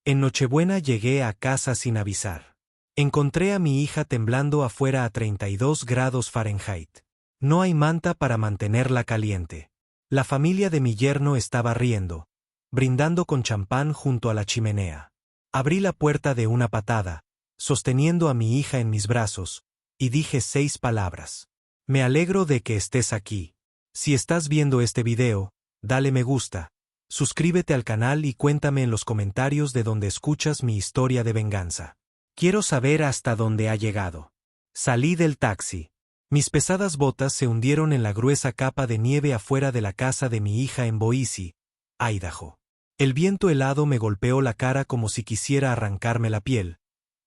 En Nochebuena llegué a casa sin avisar. Encontré a mi hija temblando afuera a 32 grados Fahrenheit. No hay manta para mantenerla caliente. La familia de mi yerno estaba riendo, brindando con champán junto a la chimenea. Abrí la puerta de una patada, sosteniendo a mi hija en mis brazos, y dije 6 palabras. Me alegro de que estés aquí. Si estás viendo este video, dale me gusta, suscríbete al canal y cuéntame en los comentarios de donde escuchas mi historia de venganza. Quiero saber hasta dónde ha llegado. Salí del taxi. Mis pesadas botas se hundieron en la gruesa capa de nieve afuera de la casa de mi hija en Boise, Idaho. El viento helado me golpeó la cara como si quisiera arrancarme la piel,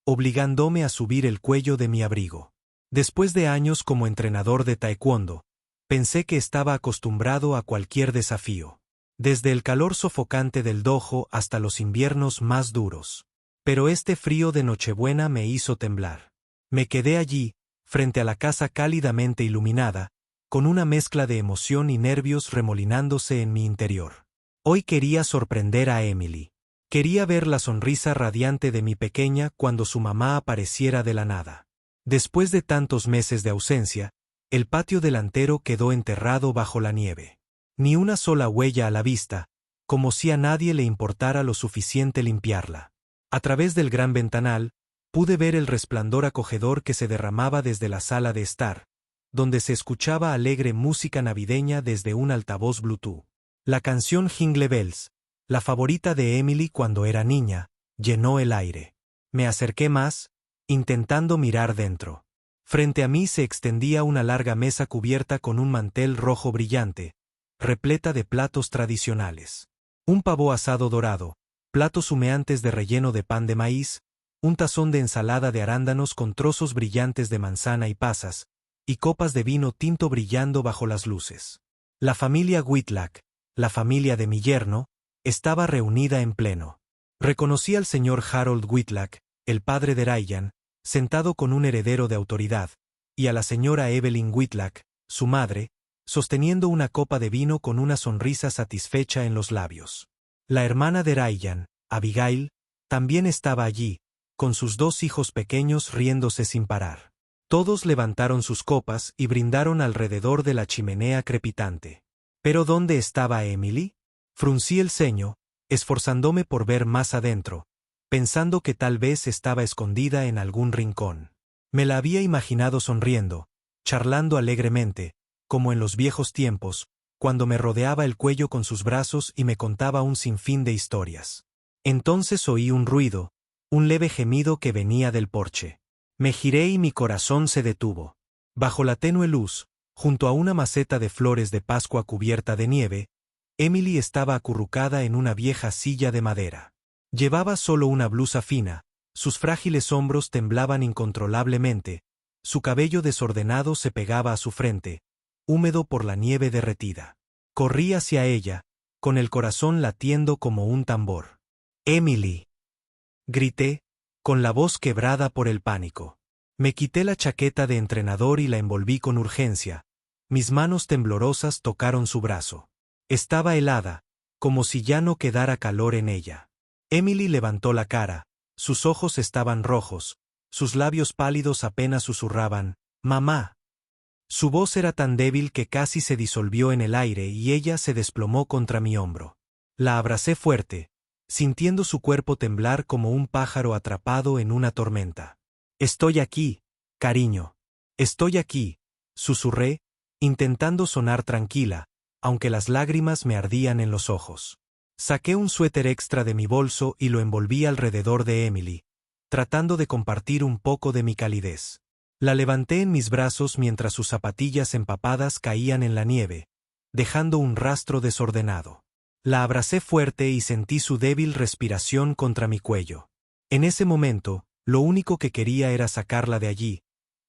obligándome a subir el cuello de mi abrigo. Después de años como entrenador de taekwondo, pensé que estaba acostumbrado a cualquier desafío, desde el calor sofocante del dojo hasta los inviernos más duros. Pero este frío de Nochebuena me hizo temblar. Me quedé allí, frente a la casa cálidamente iluminada, con una mezcla de emoción y nervios remolinándose en mi interior. Hoy quería sorprender a Emily. Quería ver la sonrisa radiante de mi pequeña cuando su mamá apareciera de la nada. Después de tantos meses de ausencia, el patio delantero quedó enterrado bajo la nieve. Ni una sola huella a la vista, como si a nadie le importara lo suficiente limpiarla. A través del gran ventanal, pude ver el resplandor acogedor que se derramaba desde la sala de estar, donde se escuchaba alegre música navideña desde un altavoz Bluetooth. La canción Jingle Bells, la favorita de Emily cuando era niña, llenó el aire. Me acerqué más, intentando mirar dentro. Frente a mí se extendía una larga mesa cubierta con un mantel rojo brillante, repleta de platos tradicionales. Un pavo asado dorado, platos humeantes de relleno de pan de maíz, un tazón de ensalada de arándanos con trozos brillantes de manzana y pasas, y copas de vino tinto brillando bajo las luces. La familia Whitlock, la familia de mi yerno, estaba reunida en pleno. Reconocí al señor Harold Whitlock, el padre de Ryan, sentado con un heredero de autoridad, y a la señora Evelyn Whitlock, su madre, sosteniendo una copa de vino con una sonrisa satisfecha en los labios. La hermana de Ryan, Abigail, también estaba allí, con sus 2 hijos pequeños riéndose sin parar. Todos levantaron sus copas y brindaron alrededor de la chimenea crepitante. ¿Pero dónde estaba Emily? Fruncí el ceño, esforzándome por ver más adentro, pensando que tal vez estaba escondida en algún rincón. Me la había imaginado sonriendo, charlando alegremente, como en los viejos tiempos, cuando me rodeaba el cuello con sus brazos y me contaba un sinfín de historias. Entonces oí un ruido, un leve gemido que venía del porche. Me giré y mi corazón se detuvo. Bajo la tenue luz, junto a una maceta de flores de Pascua cubierta de nieve, Emily estaba acurrucada en una vieja silla de madera. Llevaba solo una blusa fina, sus frágiles hombros temblaban incontrolablemente, su cabello desordenado se pegaba a su frente, húmedo por la nieve derretida. Corrí hacia ella, con el corazón latiendo como un tambor. «Emily», grité, con la voz quebrada por el pánico. Me quité la chaqueta de entrenador y la envolví con urgencia. Mis manos temblorosas tocaron su brazo. Estaba helada, como si ya no quedara calor en ella. Emily levantó la cara, sus ojos estaban rojos, sus labios pálidos apenas susurraban, «Mamá». Su voz era tan débil que casi se disolvió en el aire y ella se desplomó contra mi hombro. La abracé fuerte, sintiendo su cuerpo temblar como un pájaro atrapado en una tormenta. «Estoy aquí, cariño. Estoy aquí», susurré, intentando sonar tranquila, aunque las lágrimas me ardían en los ojos. Saqué un suéter extra de mi bolso y lo envolví alrededor de Emily, tratando de compartir un poco de mi calidez. La levanté en mis brazos mientras sus zapatillas empapadas caían en la nieve, dejando un rastro desordenado. La abracé fuerte y sentí su débil respiración contra mi cuello. En ese momento, lo único que quería era sacarla de allí,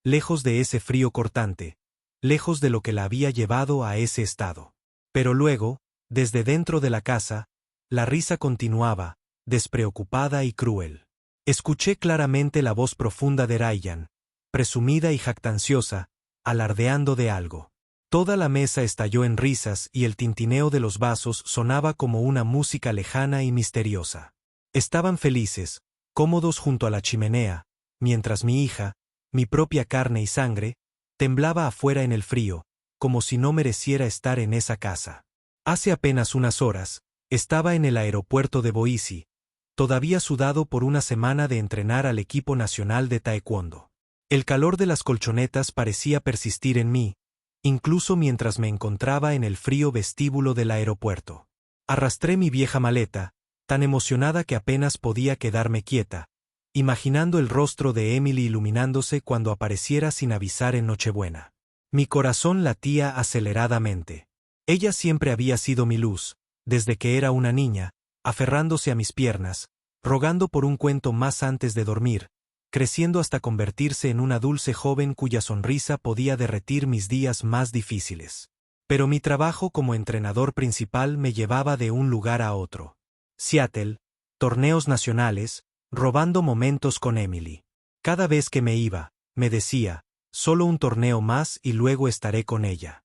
lejos de ese frío cortante, lejos de lo que la había llevado a ese estado. Pero luego, desde dentro de la casa, la risa continuaba, despreocupada y cruel. Escuché claramente la voz profunda de Ryan, presumida y jactanciosa, alardeando de algo. Toda la mesa estalló en risas y el tintineo de los vasos sonaba como una música lejana y misteriosa. Estaban felices, cómodos junto a la chimenea, mientras mi hija, mi propia carne y sangre, temblaba afuera en el frío, como si no mereciera estar en esa casa. Hace apenas unas horas, estaba en el aeropuerto de Boise, todavía sudado por una semana de entrenar al equipo nacional de taekwondo. El calor de las colchonetas parecía persistir en mí, incluso mientras me encontraba en el frío vestíbulo del aeropuerto. Arrastré mi vieja maleta, tan emocionada que apenas podía quedarme quieta, imaginando el rostro de Emily iluminándose cuando apareciera sin avisar en Nochebuena. Mi corazón latía aceleradamente. Ella siempre había sido mi luz, desde que era una niña, aferrándose a mis piernas, rogando por un cuento más antes de dormir, creciendo hasta convertirse en una dulce joven cuya sonrisa podía derretir mis días más difíciles. Pero mi trabajo como entrenador principal me llevaba de un lugar a otro. Seattle, torneos nacionales, robando momentos con Emily. Cada vez que me iba, me decía, solo un torneo más y luego estaré con ella.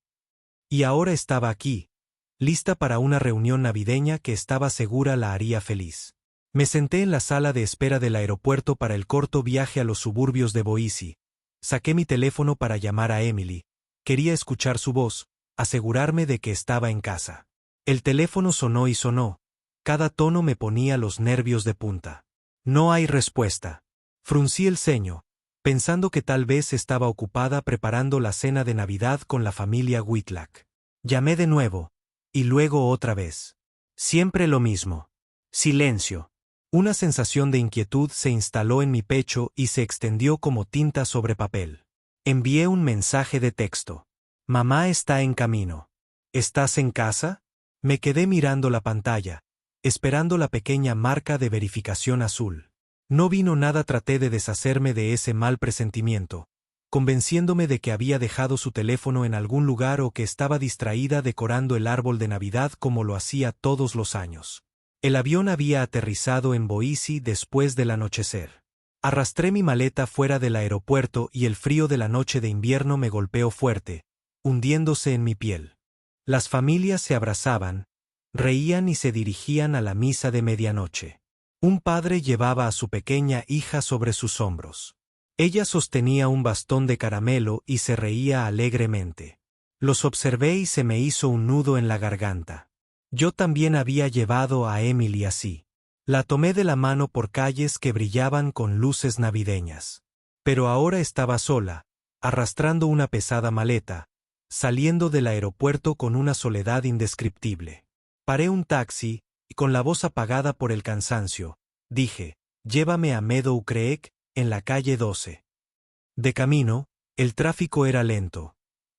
Y ahora estaba aquí, lista para una reunión navideña que estaba segura la haría feliz. Me senté en la sala de espera del aeropuerto para el corto viaje a los suburbios de Boise. Saqué mi teléfono para llamar a Emily. Quería escuchar su voz, asegurarme de que estaba en casa. El teléfono sonó y sonó. Cada tono me ponía los nervios de punta. No hay respuesta. Fruncí el ceño, pensando que tal vez estaba ocupada preparando la cena de Navidad con la familia Whitlock. Llamé de nuevo, y luego otra vez. Siempre lo mismo. Silencio. Una sensación de inquietud se instaló en mi pecho y se extendió como tinta sobre papel. Envié un mensaje de texto. Mamá está en camino. ¿Estás en casa? Me quedé mirando la pantalla, esperando la pequeña marca de verificación azul. No vino nada. Traté de deshacerme de ese mal presentimiento, convenciéndome de que había dejado su teléfono en algún lugar o que estaba distraída decorando el árbol de Navidad como lo hacía todos los años. El avión había aterrizado en Boise después del anochecer. Arrastré mi maleta fuera del aeropuerto y el frío de la noche de invierno me golpeó fuerte, hundiéndose en mi piel. Las familias se abrazaban, reían y se dirigían a la misa de medianoche. Un padre llevaba a su pequeña hija sobre sus hombros. Ella sostenía un bastón de caramelo y se reía alegremente. Los observé y se me hizo un nudo en la garganta. Yo también había llevado a Emily así. La tomé de la mano por calles que brillaban con luces navideñas. Pero ahora estaba sola, arrastrando una pesada maleta, saliendo del aeropuerto con una soledad indescriptible. Paré un taxi, y con la voz apagada por el cansancio, dije, llévame a Meadow Creek, en la calle 12. De camino, el tráfico era lento.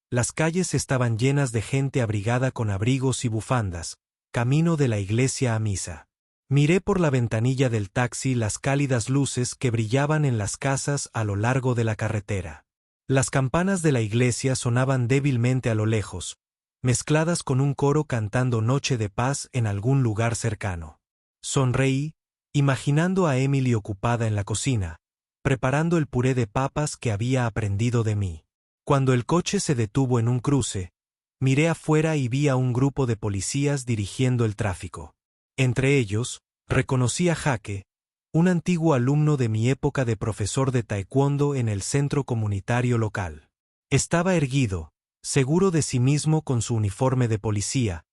Las calles estaban llenas de gente abrigada con abrigos y bufandas, camino de la iglesia a misa. Miré por la ventanilla del taxi las cálidas luces que brillaban en las casas a lo largo de la carretera. Las campanas de la iglesia sonaban débilmente a lo lejos, mezcladas con un coro cantando Noche de Paz en algún lugar cercano. Sonreí, imaginando a Emily ocupada en la cocina, preparando el puré de papas que había aprendido de mí. Cuando el coche se detuvo en un cruce, miré afuera y vi a un grupo de policías dirigiendo el tráfico. Entre ellos, reconocí a Jaque, un antiguo alumno de mi época de profesor de taekwondo en el centro comunitario local. Estaba erguido, seguro de sí mismo con su uniforme de policía,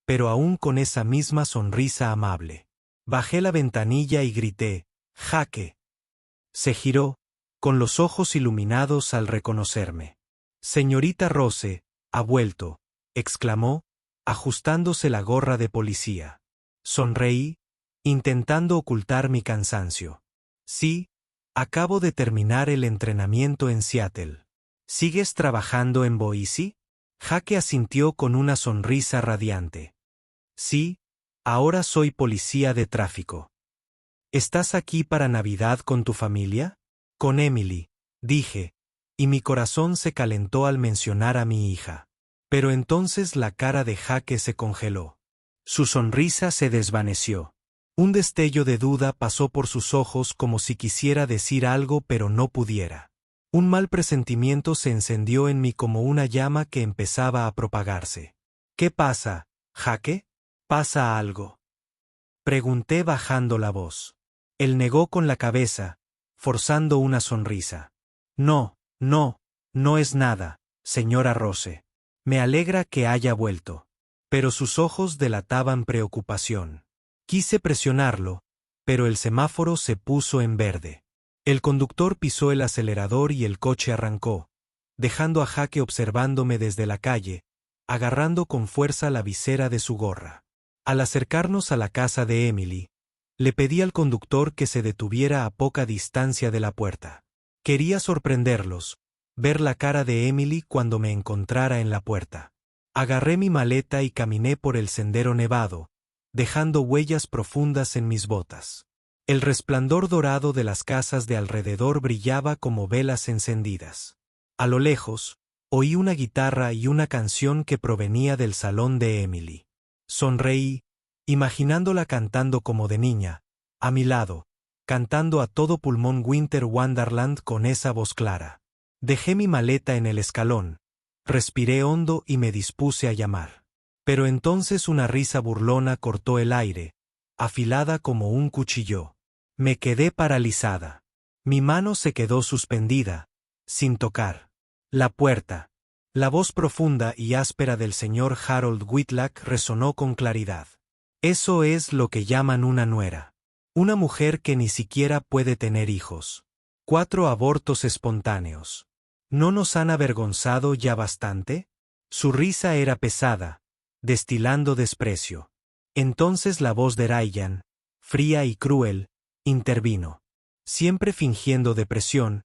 pero aún con esa misma sonrisa amable. Bajé la ventanilla y grité, «Jaque». Se giró, con los ojos iluminados al reconocerme. «Señorita Rose, ha vuelto», exclamó, ajustándose la gorra de policía. Sonreí, intentando ocultar mi cansancio. «Sí, acabo de terminar el entrenamiento en Seattle». «¿Sigues trabajando en Boise?» Jaque asintió con una sonrisa radiante. «Sí, ahora soy policía de tráfico». «¿Estás aquí para Navidad con tu familia?» «Con Emily», dije, y mi corazón se calentó al mencionar a mi hija. Pero entonces la cara de Jaque se congeló. Su sonrisa se desvaneció. Un destello de duda pasó por sus ojos como si quisiera decir algo pero no pudiera. Un mal presentimiento se encendió en mí como una llama que empezaba a propagarse. «¿Qué pasa, Jaque? ¿Pasa algo?», pregunté bajando la voz. Él negó con la cabeza, forzando una sonrisa. No, no, no es nada, señora Rose. Me alegra que haya vuelto. Pero sus ojos delataban preocupación. Quise presionarlo, pero el semáforo se puso en verde. El conductor pisó el acelerador y el coche arrancó, dejando a Jaque observándome desde la calle, agarrando con fuerza la visera de su gorra. Al acercarnos a la casa de Emily, le pedí al conductor que se detuviera a poca distancia de la puerta. Quería sorprenderlos, ver la cara de Emily cuando me encontrara en la puerta. Agarré mi maleta y caminé por el sendero nevado, dejando huellas profundas en mis botas. El resplandor dorado de las casas de alrededor brillaba como velas encendidas. A lo lejos, oí una guitarra y una canción que provenía del salón de Emily. Sonreí, imaginándola cantando como de niña, a mi lado, cantando a todo pulmón Winter Wonderland con esa voz clara. Dejé mi maleta en el escalón, respiré hondo y me dispuse a llamar. Pero entonces una risa burlona cortó el aire, afilada como un cuchillo. Me quedé paralizada. Mi mano se quedó suspendida, sin tocar. La puerta. La voz profunda y áspera del señor Harold Whitlock resonó con claridad. Eso es lo que llaman una nuera. Una mujer que ni siquiera puede tener hijos. 4 abortos espontáneos. ¿No nos han avergonzado ya bastante? Su risa era pesada, destilando desprecio. Entonces la voz de Ryan, fría y cruel, intervino. Siempre fingiendo depresión,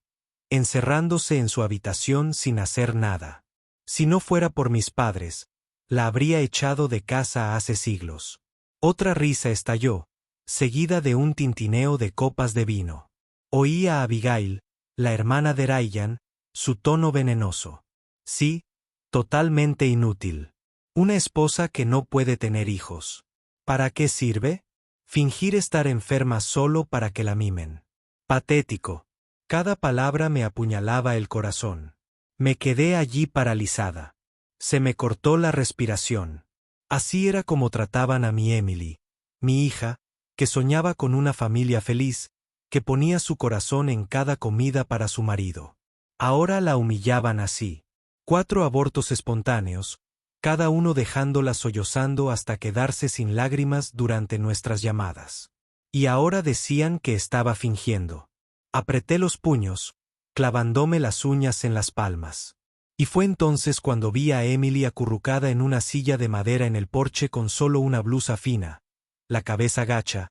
encerrándose en su habitación sin hacer nada. Si no fuera por mis padres, la habría echado de casa hace siglos. Otra risa estalló, seguida de un tintineo de copas de vino. Oí a Abigail, la hermana de Ryan, su tono venenoso. Sí, totalmente inútil. Una esposa que no puede tener hijos. ¿Para qué sirve? Fingir estar enferma solo para que la mimen. Patético. Cada palabra me apuñalaba el corazón. Me quedé allí paralizada. Se me cortó la respiración. Así era como trataban a mi Emily, mi hija, que soñaba con una familia feliz, que ponía su corazón en cada comida para su marido. Ahora la humillaban así. 4 abortos espontáneos, cada uno dejándola sollozando hasta quedarse sin lágrimas durante nuestras llamadas. Y ahora decían que estaba fingiendo. Apreté los puños, clavándome las uñas en las palmas. Y fue entonces cuando vi a Emily acurrucada en una silla de madera en el porche con solo una blusa fina, la cabeza gacha,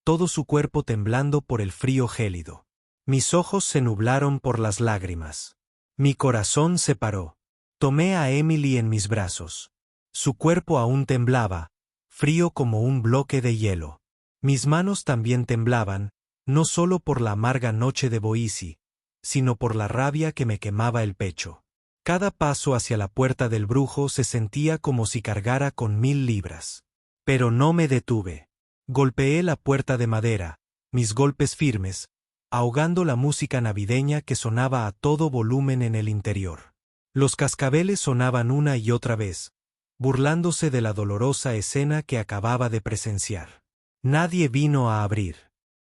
todo su cuerpo temblando por el frío gélido. Mis ojos se nublaron por las lágrimas. Mi corazón se paró. Tomé a Emily en mis brazos. Su cuerpo aún temblaba, frío como un bloque de hielo. Mis manos también temblaban, no solo por la amarga noche de Boise, sino por la rabia que me quemaba el pecho. Cada paso hacia la puerta del brujo se sentía como si cargara con 1000 libras. Pero no me detuve. Golpeé la puerta de madera, mis golpes firmes, ahogando la música navideña que sonaba a todo volumen en el interior. Los cascabeles sonaban una y otra vez, burlándose de la dolorosa escena que acababa de presenciar. Nadie vino a abrir.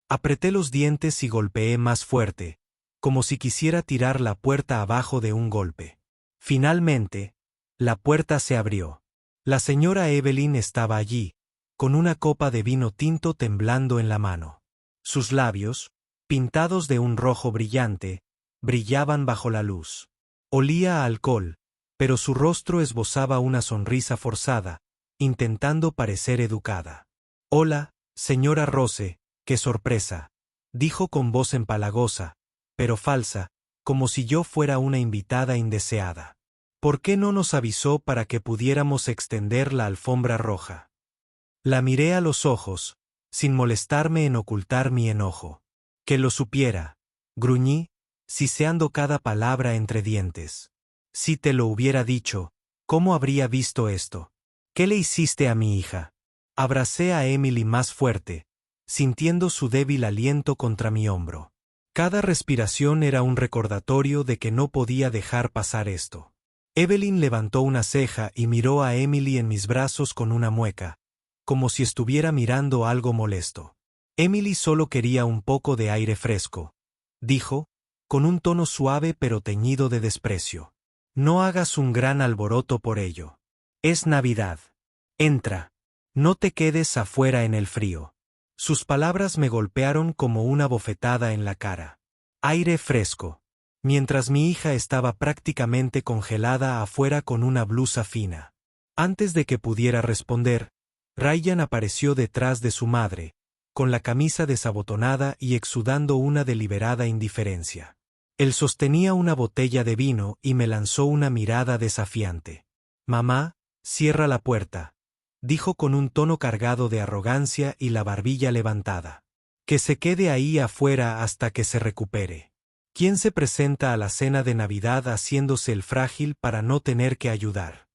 Apreté los dientes y golpeé más fuerte, como si quisiera tirar la puerta abajo de un golpe. Finalmente, la puerta se abrió. La señora Evelyn estaba allí, con una copa de vino tinto temblando en la mano. Sus labios, pintados de un rojo brillante, brillaban bajo la luz. Olía a alcohol, pero su rostro esbozaba una sonrisa forzada, intentando parecer educada. «Hola, señora Rose, qué sorpresa», dijo con voz empalagosa, pero falsa, como si yo fuera una invitada indeseada. «¿Por qué no nos avisó para que pudiéramos extender la alfombra roja?» La miré a los ojos, sin molestarme en ocultar mi enojo. «Que lo supiera», gruñí, siseando cada palabra entre dientes. «Si te lo hubiera dicho, ¿cómo habría visto esto? ¿Qué le hiciste a mi hija?» Abracé a Emily más fuerte, sintiendo su débil aliento contra mi hombro. Cada respiración era un recordatorio de que no podía dejar pasar esto. Evelyn levantó una ceja y miró a Emily en mis brazos con una mueca, como si estuviera mirando algo molesto. Emily solo quería un poco de aire fresco, dijo, con un tono suave pero teñido de desprecio. No hagas un gran alboroto por ello. Es Navidad. Entra. No te quedes afuera en el frío. Sus palabras me golpearon como una bofetada en la cara. Aire fresco. Mientras mi hija estaba prácticamente congelada afuera con una blusa fina. Antes de que pudiera responder, Ryan apareció detrás de su madre, con la camisa desabotonada y exudando una deliberada indiferencia. Él sostenía una botella de vino y me lanzó una mirada desafiante. «Mamá, cierra la puerta», dijo con un tono cargado de arrogancia y la barbilla levantada. «Que se quede ahí afuera hasta que se recupere. ¿Quién se presenta a la cena de Navidad haciéndose el frágil para no tener que ayudar?».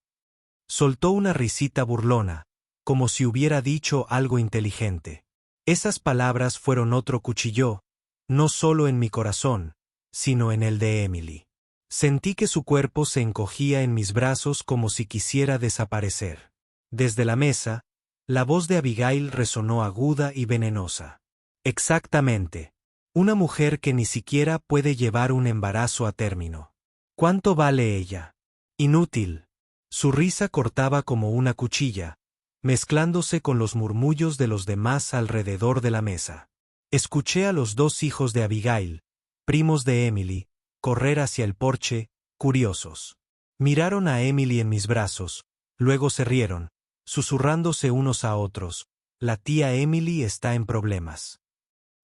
Soltó una risita burlona, como si hubiera dicho algo inteligente. Esas palabras fueron otro cuchillo, no solo en mi corazón, sino en el de Emily. Sentí que su cuerpo se encogía en mis brazos como si quisiera desaparecer. Desde la mesa, la voz de Abigail resonó aguda y venenosa. «Exactamente. Una mujer que ni siquiera puede llevar un embarazo a término. ¿Cuánto vale ella? Inútil». Su risa cortaba como una cuchilla, mezclándose con los murmullos de los demás alrededor de la mesa. Escuché a los dos hijos de Abigail, primos de Emily, correr hacia el porche, curiosos. Miraron a Emily en mis brazos, luego se rieron, susurrándose unos a otros. «La tía Emily está en problemas».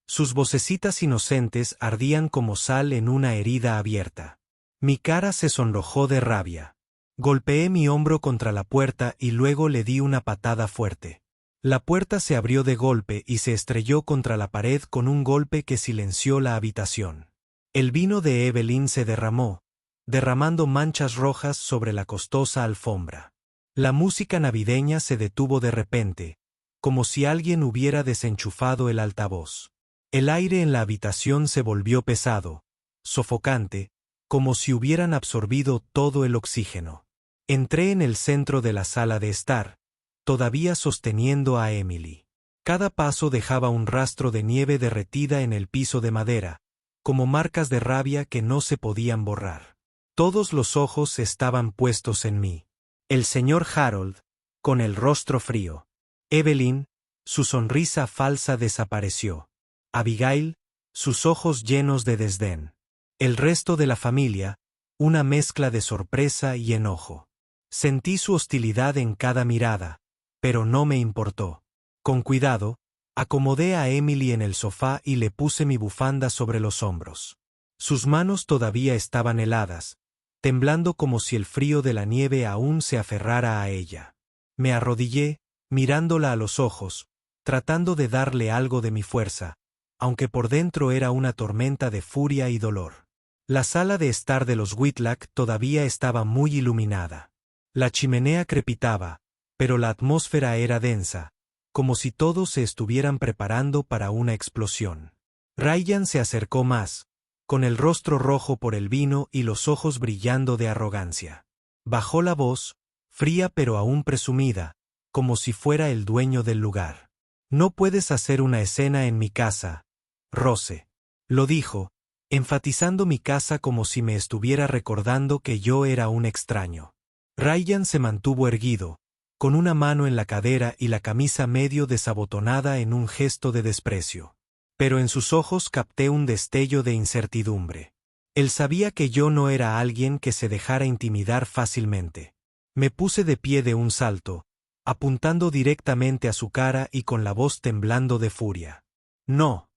Sus vocecitas inocentes ardían como sal en una herida abierta. Mi cara se sonrojó de rabia. Golpeé mi hombro contra la puerta y luego le di una patada fuerte. La puerta se abrió de golpe y se estrelló contra la pared con un golpe que silenció la habitación. El vino de Evelyn se derramó, derramando manchas rojas sobre la costosa alfombra. La música navideña se detuvo de repente, como si alguien hubiera desenchufado el altavoz. El aire en la habitación se volvió pesado, sofocante, como si hubieran absorbido todo el oxígeno. Entré en el centro de la sala de estar, todavía sosteniendo a Emily. Cada paso dejaba un rastro de nieve derretida en el piso de madera, como marcas de rabia que no se podían borrar. Todos los ojos estaban puestos en mí. El señor Harold, con el rostro frío. Evelyn, su sonrisa falsa desapareció. Abigail, sus ojos llenos de desdén. El resto de la familia, una mezcla de sorpresa y enojo. Sentí su hostilidad en cada mirada, pero no me importó. Con cuidado, acomodé a Emily en el sofá y le puse mi bufanda sobre los hombros. Sus manos todavía estaban heladas, temblando como si el frío de la nieve aún se aferrara a ella. Me arrodillé, mirándola a los ojos, tratando de darle algo de mi fuerza, aunque por dentro era una tormenta de furia y dolor. La sala de estar de los Whitlock todavía estaba muy iluminada. La chimenea crepitaba, pero la atmósfera era densa, como si todos se estuvieran preparando para una explosión. Ryan se acercó más, con el rostro rojo por el vino y los ojos brillando de arrogancia. Bajó la voz, fría pero aún presumida, como si fuera el dueño del lugar. «No puedes hacer una escena en mi casa, Rose», lo dijo, enfatizando mi casa como si me estuviera recordando que yo era un extraño. Ryan se mantuvo erguido, con una mano en la cadera y la camisa medio desabotonada en un gesto de desprecio. Pero en sus ojos capté un destello de incertidumbre. Él sabía que yo no era alguien que se dejara intimidar fácilmente. Me puse de pie de un salto, apuntando directamente a su cara y con la voz temblando de furia. «No.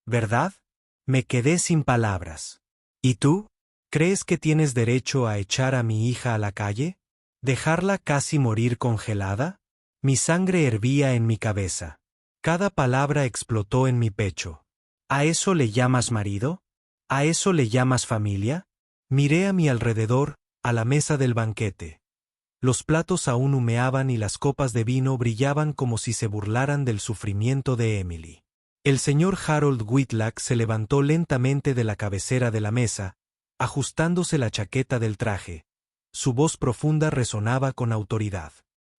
¿Verdad?». Me quedé sin palabras. «¿Y tú? ¿Crees que tienes derecho a echar a mi hija a la calle? ¿Dejarla casi morir congelada?». Mi sangre hervía en mi cabeza. Cada palabra explotó en mi pecho. «¿A eso le llamas marido? ¿A eso le llamas familia?». Miré a mi alrededor, a la mesa del banquete. Los platos aún humeaban y las copas de vino brillaban como si se burlaran del sufrimiento de Emily. El señor Harold Whitlock se levantó lentamente de la cabecera de la mesa, ajustándose la chaqueta del traje. Su voz profunda resonaba con autoridad.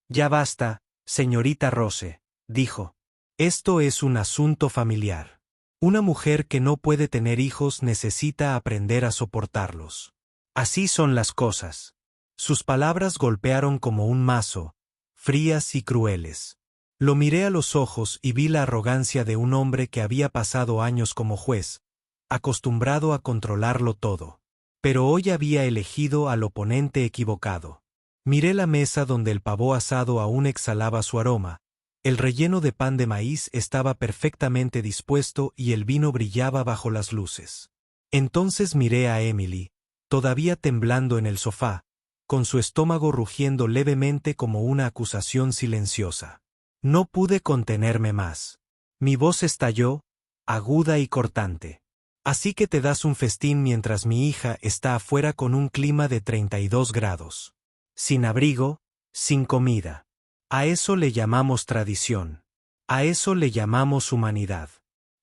«Ya basta, señorita Rose», dijo. Esto es un asunto familiar. Una mujer que no puede tener hijos necesita aprender a soportarlos. Así son las cosas. Sus palabras golpearon como un mazo, frías y crueles. Lo miré a los ojos y vi la arrogancia de un hombre que había pasado años como juez, acostumbrado a controlarlo todo. Pero hoy había elegido al oponente equivocado. Miré la mesa donde el pavo asado aún exhalaba su aroma, el relleno de pan de maíz estaba perfectamente dispuesto y el vino brillaba bajo las luces. Entonces miré a Emily, todavía temblando en el sofá, con su estómago rugiendo levemente como una acusación silenciosa. No pude contenerme más. Mi voz estalló, aguda y cortante. Así que te das un festín mientras mi hija está afuera con un clima de 32 grados. Sin abrigo, sin comida. A eso le llamamos tradición. A eso le llamamos humanidad.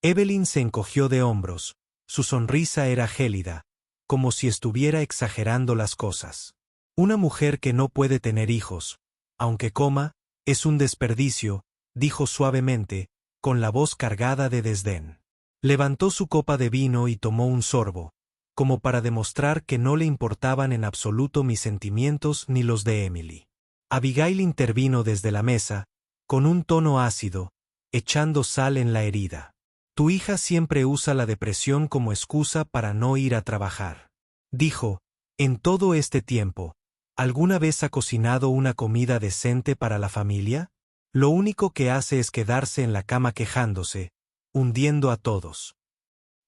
Evelyn se encogió de hombros, su sonrisa era gélida, como si estuviera exagerando las cosas. Una mujer que no puede tener hijos, aunque coma, es un desperdicio, dijo suavemente, con la voz cargada de desdén. Levantó su copa de vino y tomó un sorbo, como para demostrar que no le importaban en absoluto mis sentimientos ni los de Emily. Abigail intervino desde la mesa, con un tono ácido, echando sal en la herida. Tu hija siempre usa la depresión como excusa para no ir a trabajar. Dijo, en todo este tiempo, ¿alguna vez ha cocinado una comida decente para la familia? Lo único que hace es quedarse en la cama quejándose, hundiendo a todos.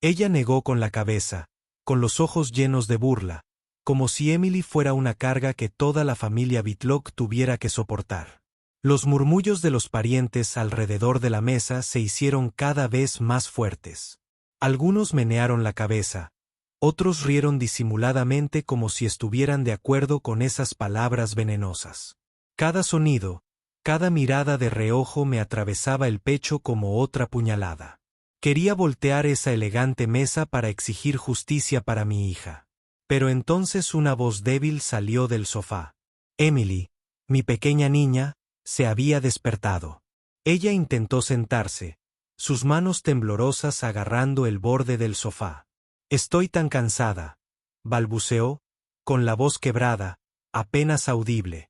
Ella negó con la cabeza, con los ojos llenos de burla, como si Emily fuera una carga que toda la familia Whitlock tuviera que soportar. Los murmullos de los parientes alrededor de la mesa se hicieron cada vez más fuertes. Algunos menearon la cabeza, otros rieron disimuladamente como si estuvieran de acuerdo con esas palabras venenosas. Cada sonido, cada mirada de reojo me atravesaba el pecho como otra puñalada. Quería voltear esa elegante mesa para exigir justicia para mi hija. Pero entonces una voz débil salió del sofá. Emily, mi pequeña niña, se había despertado. Ella intentó sentarse, sus manos temblorosas agarrando el borde del sofá. Estoy tan cansada, balbuceó, con la voz quebrada, apenas audible.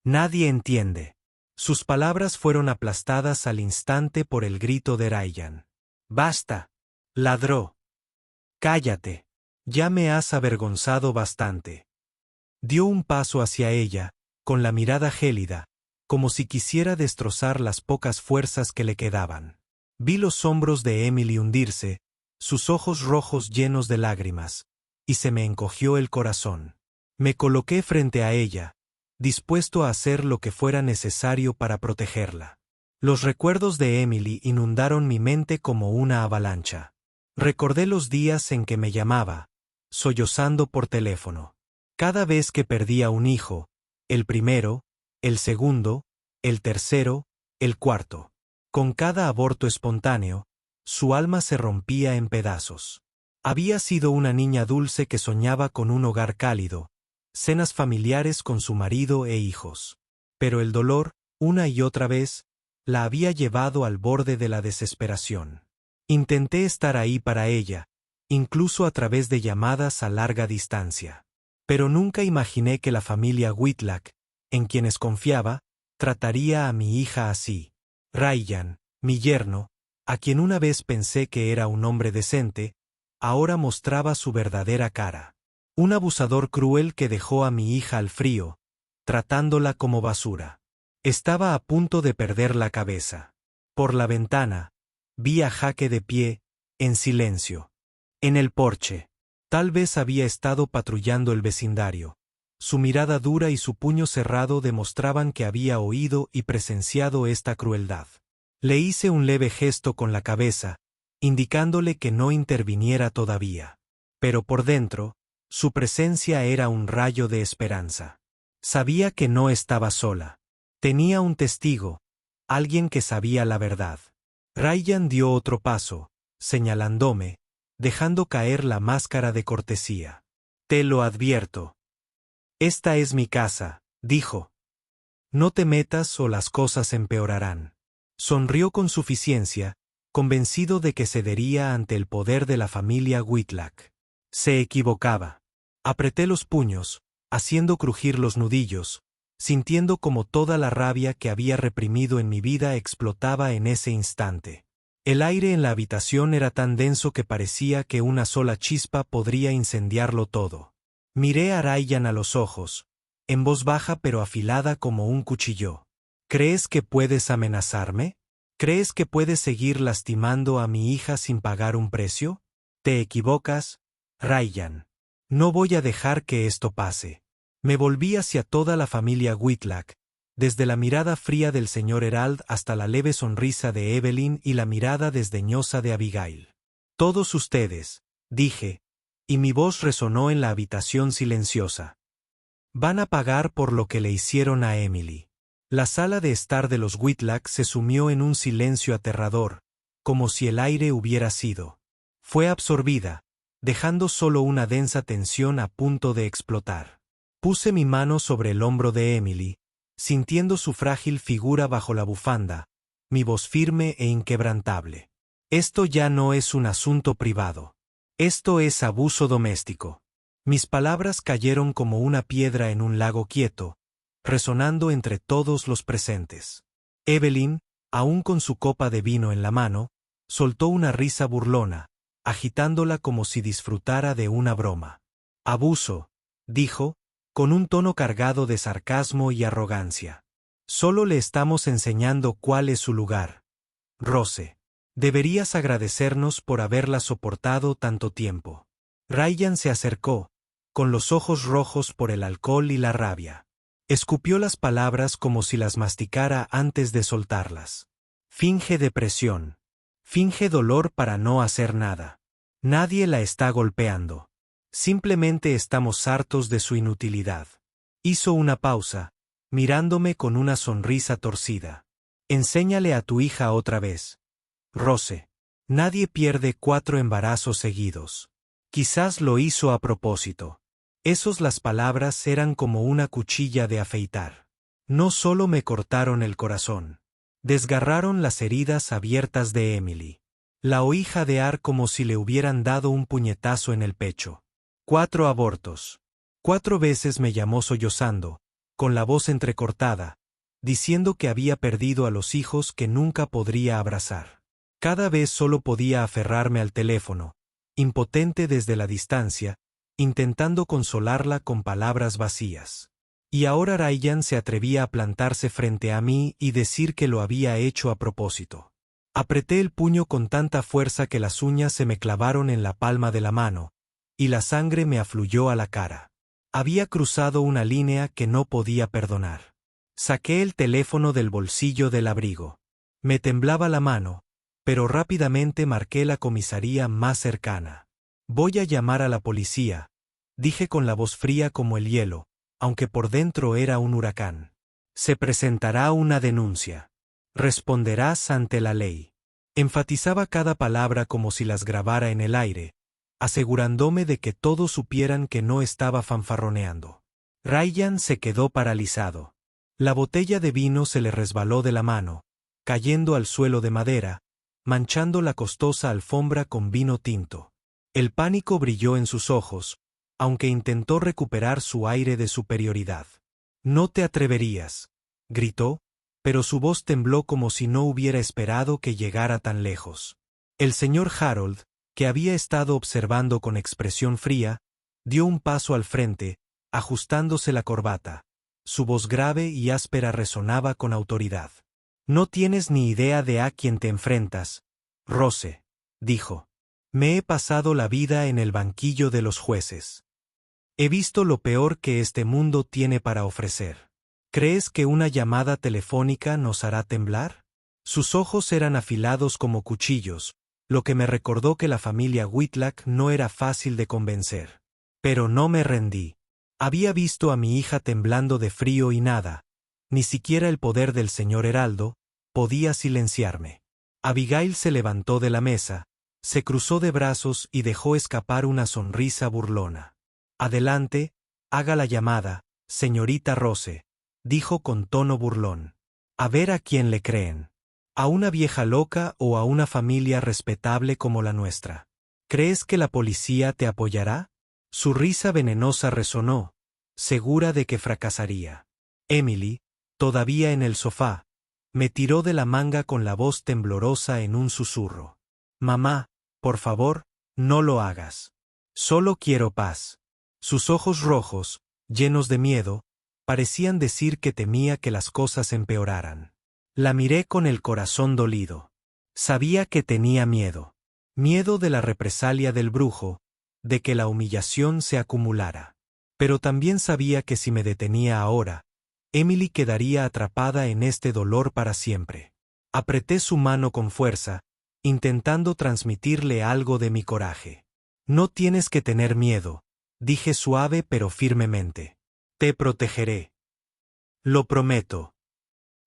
Nadie entiende. Sus palabras fueron aplastadas al instante por el grito de Ryan. Basta, ladró. Cállate. Ya me has avergonzado bastante. Dio un paso hacia ella, con la mirada gélida, como si quisiera destrozar las pocas fuerzas que le quedaban. Vi los hombros de Emily hundirse, sus ojos rojos llenos de lágrimas, y se me encogió el corazón. Me coloqué frente a ella, dispuesto a hacer lo que fuera necesario para protegerla. Los recuerdos de Emily inundaron mi mente como una avalancha. Recordé los días en que me llamaba, sollozando por teléfono. Cada vez que perdía un hijo, el primero, el segundo, el tercero, el cuarto. Con cada aborto espontáneo, su alma se rompía en pedazos. Había sido una niña dulce que soñaba con un hogar cálido, cenas familiares con su marido e hijos. Pero el dolor, una y otra vez, la había llevado al borde de la desesperación. Intenté estar ahí para ella, incluso a través de llamadas a larga distancia. Pero nunca imaginé que la familia Whitlock, en quienes confiaba, trataría a mi hija así. Ryan, mi yerno, a quien una vez pensé que era un hombre decente, ahora mostraba su verdadera cara. Un abusador cruel que dejó a mi hija al frío, tratándola como basura. Estaba a punto de perder la cabeza. Por la ventana, vi a Jaque de pie, en silencio. En el porche. Tal vez había estado patrullando el vecindario. Su mirada dura y su puño cerrado demostraban que había oído y presenciado esta crueldad. Le hice un leve gesto con la cabeza, indicándole que no interviniera todavía. Pero por dentro, su presencia era un rayo de esperanza. Sabía que no estaba sola. Tenía un testigo, alguien que sabía la verdad. Ryan dio otro paso, señalándome, dejando caer la máscara de cortesía. Te lo advierto. Esta es mi casa, dijo. No te metas o las cosas empeorarán. Sonrió con suficiencia, convencido de que cedería ante el poder de la familia Whitlock. Se equivocaba. Apreté los puños, haciendo crujir los nudillos, sintiendo como toda la rabia que había reprimido en mi vida explotaba en ese instante. El aire en la habitación era tan denso que parecía que una sola chispa podría incendiarlo todo. Miré a Ryan a los ojos, en voz baja pero afilada como un cuchillo. ¿Crees que puedes amenazarme? ¿Crees que puedes seguir lastimando a mi hija sin pagar un precio? Te equivocas, Ryan. No voy a dejar que esto pase. Me volví hacia toda la familia Whitlock, desde la mirada fría del señor Herald hasta la leve sonrisa de Evelyn y la mirada desdeñosa de Abigail. Todos ustedes, dije, y mi voz resonó en la habitación silenciosa. Van a pagar por lo que le hicieron a Emily. La sala de estar de los Whitlock se sumió en un silencio aterrador, como si el aire hubiera sido. Fue absorbida, dejando solo una densa tensión a punto de explotar. Puse mi mano sobre el hombro de Emily, sintiendo su frágil figura bajo la bufanda, mi voz firme e inquebrantable. Esto ya no es un asunto privado. Esto es abuso doméstico. Mis palabras cayeron como una piedra en un lago quieto, resonando entre todos los presentes. Evelyn, aún con su copa de vino en la mano, soltó una risa burlona, agitándola como si disfrutara de una broma. Abuso, dijo, con un tono cargado de sarcasmo y arrogancia. Solo le estamos enseñando cuál es su lugar. Rose, deberías agradecernos por haberla soportado tanto tiempo. Ryan se acercó, con los ojos rojos por el alcohol y la rabia. Escupió las palabras como si las masticara antes de soltarlas. Finge depresión. Finge dolor para no hacer nada. Nadie la está golpeando. Simplemente estamos hartos de su inutilidad. Hizo una pausa, mirándome con una sonrisa torcida. Enséñale a tu hija otra vez. Rose. Nadie pierde 4 embarazos seguidos. Quizás lo hizo a propósito. Las palabras eran como una cuchilla de afeitar. No solo me cortaron el corazón. Desgarraron las heridas abiertas de Emily. La oí jadear como si le hubieran dado un puñetazo en el pecho. 4 abortos. 4 veces me llamó sollozando, con la voz entrecortada, diciendo que había perdido a los hijos que nunca podría abrazar. Cada vez solo podía aferrarme al teléfono, impotente desde la distancia, intentando consolarla con palabras vacías. Y ahora Ryan se atrevía a plantarse frente a mí y decir que lo había hecho a propósito. Apreté el puño con tanta fuerza que las uñas se me clavaron en la palma de la mano, y la sangre me afluyó a la cara. Había cruzado una línea que no podía perdonar. Saqué el teléfono del bolsillo del abrigo. Me temblaba la mano, pero rápidamente marqué la comisaría más cercana. Voy a llamar a la policía, dije con la voz fría como el hielo, aunque por dentro era un huracán. Se presentará una denuncia. Responderás ante la ley. Enfatizaba cada palabra como si las grabara en el aire, asegurándome de que todos supieran que no estaba fanfarroneando. Ryan se quedó paralizado. La botella de vino se le resbaló de la mano, cayendo al suelo de madera, manchando la costosa alfombra con vino tinto. El pánico brilló en sus ojos, aunque intentó recuperar su aire de superioridad. «No te atreverías», gritó, pero su voz tembló como si no hubiera esperado que llegara tan lejos. El señor Harold, que había estado observando con expresión fría, dio un paso al frente, ajustándose la corbata. Su voz grave y áspera resonaba con autoridad. «No tienes ni idea de a quién te enfrentas, Rose», dijo. «Me he pasado la vida en el banquillo de los jueces. He visto lo peor que este mundo tiene para ofrecer. ¿Crees que una llamada telefónica nos hará temblar?» Sus ojos eran afilados como cuchillos, lo que me recordó que la familia Whitlock no era fácil de convencer. Pero no me rendí. Había visto a mi hija temblando de frío y nada, ni siquiera el poder del señor Heraldo, podía silenciarme. Abigail se levantó de la mesa, se cruzó de brazos y dejó escapar una sonrisa burlona. «Adelante, haga la llamada, señorita Rose», dijo con tono burlón. «A ver a quién le creen». ¿A una vieja loca o a una familia respetable como la nuestra? ¿Crees que la policía te apoyará? Su risa venenosa resonó, segura de que fracasaría. Emily, todavía en el sofá, me tiró de la manga con la voz temblorosa en un susurro. Mamá, por favor, no lo hagas. Solo quiero paz. Sus ojos rojos, llenos de miedo, parecían decir que temía que las cosas empeoraran. La miré con el corazón dolido. Sabía que tenía miedo. Miedo de la represalia del brujo, de que la humillación se acumulara. Pero también sabía que si me detenía ahora, Emily quedaría atrapada en este dolor para siempre. Apreté su mano con fuerza, intentando transmitirle algo de mi coraje. No tienes que tener miedo, dije suave pero firmemente. Te protegeré. Lo prometo.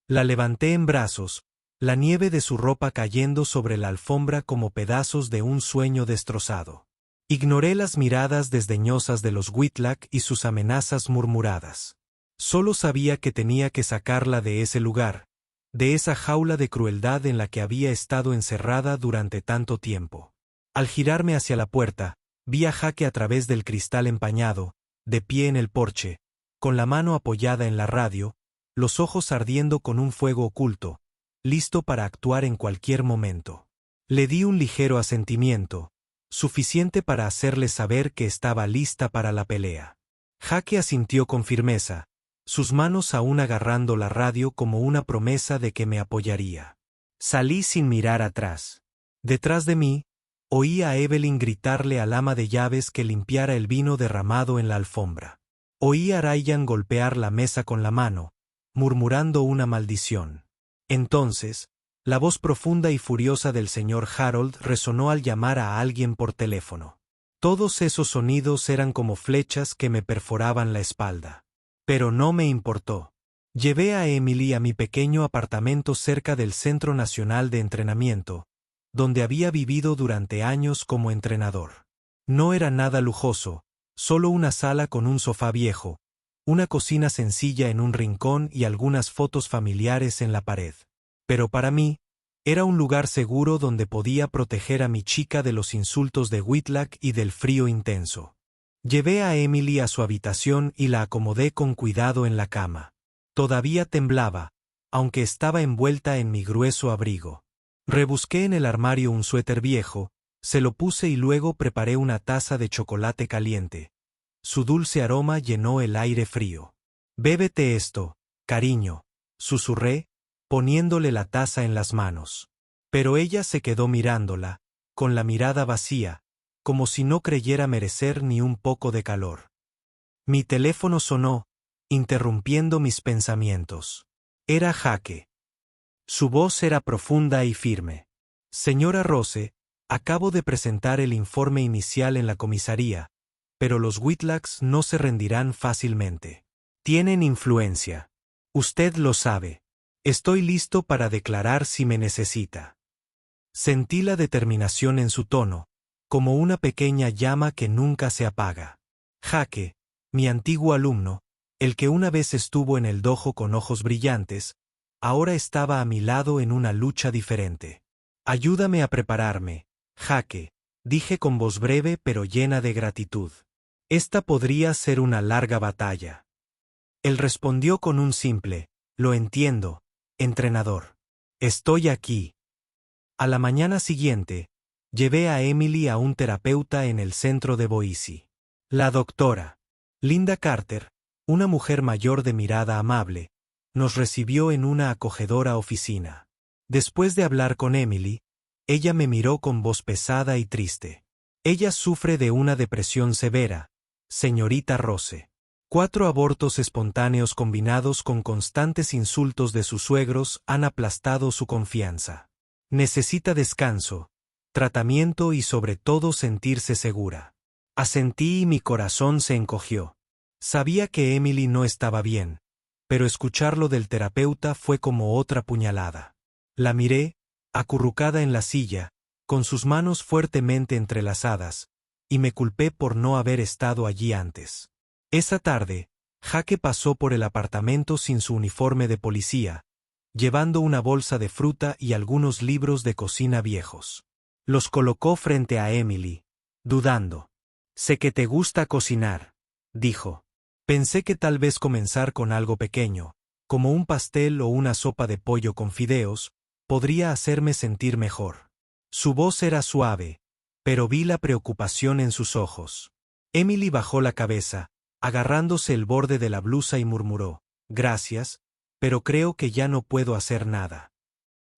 La levanté en brazos, la nieve de su ropa cayendo sobre la alfombra como pedazos de un sueño destrozado. Ignoré las miradas desdeñosas de los Whitlock y sus amenazas murmuradas. Solo sabía que tenía que sacarla de ese lugar, de esa jaula de crueldad en la que había estado encerrada durante tanto tiempo. Al girarme hacia la puerta, vi a Jake a través del cristal empañado, de pie en el porche, con la mano apoyada en la radio, los ojos ardiendo con un fuego oculto, listo para actuar en cualquier momento. Le di un ligero asentimiento, suficiente para hacerle saber que estaba lista para la pelea. Jake asintió con firmeza, sus manos aún agarrando la radio como una promesa de que me apoyaría. Salí sin mirar atrás. Detrás de mí, oí a Evelyn gritarle al ama de llaves que limpiara el vino derramado en la alfombra. Oí a Ryan golpear la mesa con la mano, murmurando una maldición. Entonces, la voz profunda y furiosa del señor Harold resonó al llamar a alguien por teléfono. Todos esos sonidos eran como flechas que me perforaban la espalda. Pero no me importó. Llevé a Emily a mi pequeño apartamento cerca del Centro Nacional de Entrenamiento, donde había vivido durante años como entrenador. No era nada lujoso, solo una sala con un sofá viejo, una cocina sencilla en un rincón y algunas fotos familiares en la pared. Pero para mí, era un lugar seguro donde podía proteger a mi chica de los insultos de Whitlock y del frío intenso. Llevé a Emily a su habitación y la acomodé con cuidado en la cama. Todavía temblaba, aunque estaba envuelta en mi grueso abrigo. Rebusqué en el armario un suéter viejo, se lo puse y luego preparé una taza de chocolate caliente. Su dulce aroma llenó el aire frío. «Bébete esto, cariño», susurré, poniéndole la taza en las manos. Pero ella se quedó mirándola, con la mirada vacía, como si no creyera merecer ni un poco de calor. Mi teléfono sonó, interrumpiendo mis pensamientos. Era Jake. Su voz era profunda y firme. «Señora Rose, acabo de presentar el informe inicial en la comisaría, pero los Whitlocks no se rendirán fácilmente. Tienen influencia. Usted lo sabe. Estoy listo para declarar si me necesita». Sentí la determinación en su tono, como una pequeña llama que nunca se apaga. Jake, mi antiguo alumno, el que una vez estuvo en el dojo con ojos brillantes, ahora estaba a mi lado en una lucha diferente. «Ayúdame a prepararme, Jake», dije con voz breve pero llena de gratitud. «Esta podría ser una larga batalla». Él respondió con un simple, «Lo entiendo, entrenador. Estoy aquí». A la mañana siguiente, llevé a Emily a un terapeuta en el centro de Boise. La doctora Linda Carter, una mujer mayor de mirada amable, nos recibió en una acogedora oficina. Después de hablar con Emily, ella me miró con voz pesada y triste. «Ella sufre de una depresión severa, señorita Rose. 4 abortos espontáneos combinados con constantes insultos de sus suegros han aplastado su confianza. Necesita descanso, tratamiento y sobre todo sentirse segura». Asentí y mi corazón se encogió. Sabía que Emily no estaba bien, pero escucharlo del terapeuta fue como otra puñalada. La miré, acurrucada en la silla, con sus manos fuertemente entrelazadas, y me culpé por no haber estado allí antes. Esa tarde, Jake pasó por el apartamento sin su uniforme de policía, llevando una bolsa de fruta y algunos libros de cocina viejos. Los colocó frente a Emily, dudando. «Sé que te gusta cocinar», dijo. Pensé que tal vez comenzar con algo pequeño, como un pastel o una sopa de pollo con fideos, podría hacerme sentir mejor. Su voz era suave, pero vi la preocupación en sus ojos. Emily bajó la cabeza, agarrándose el borde de la blusa y murmuró: «Gracias, pero creo que ya no puedo hacer nada».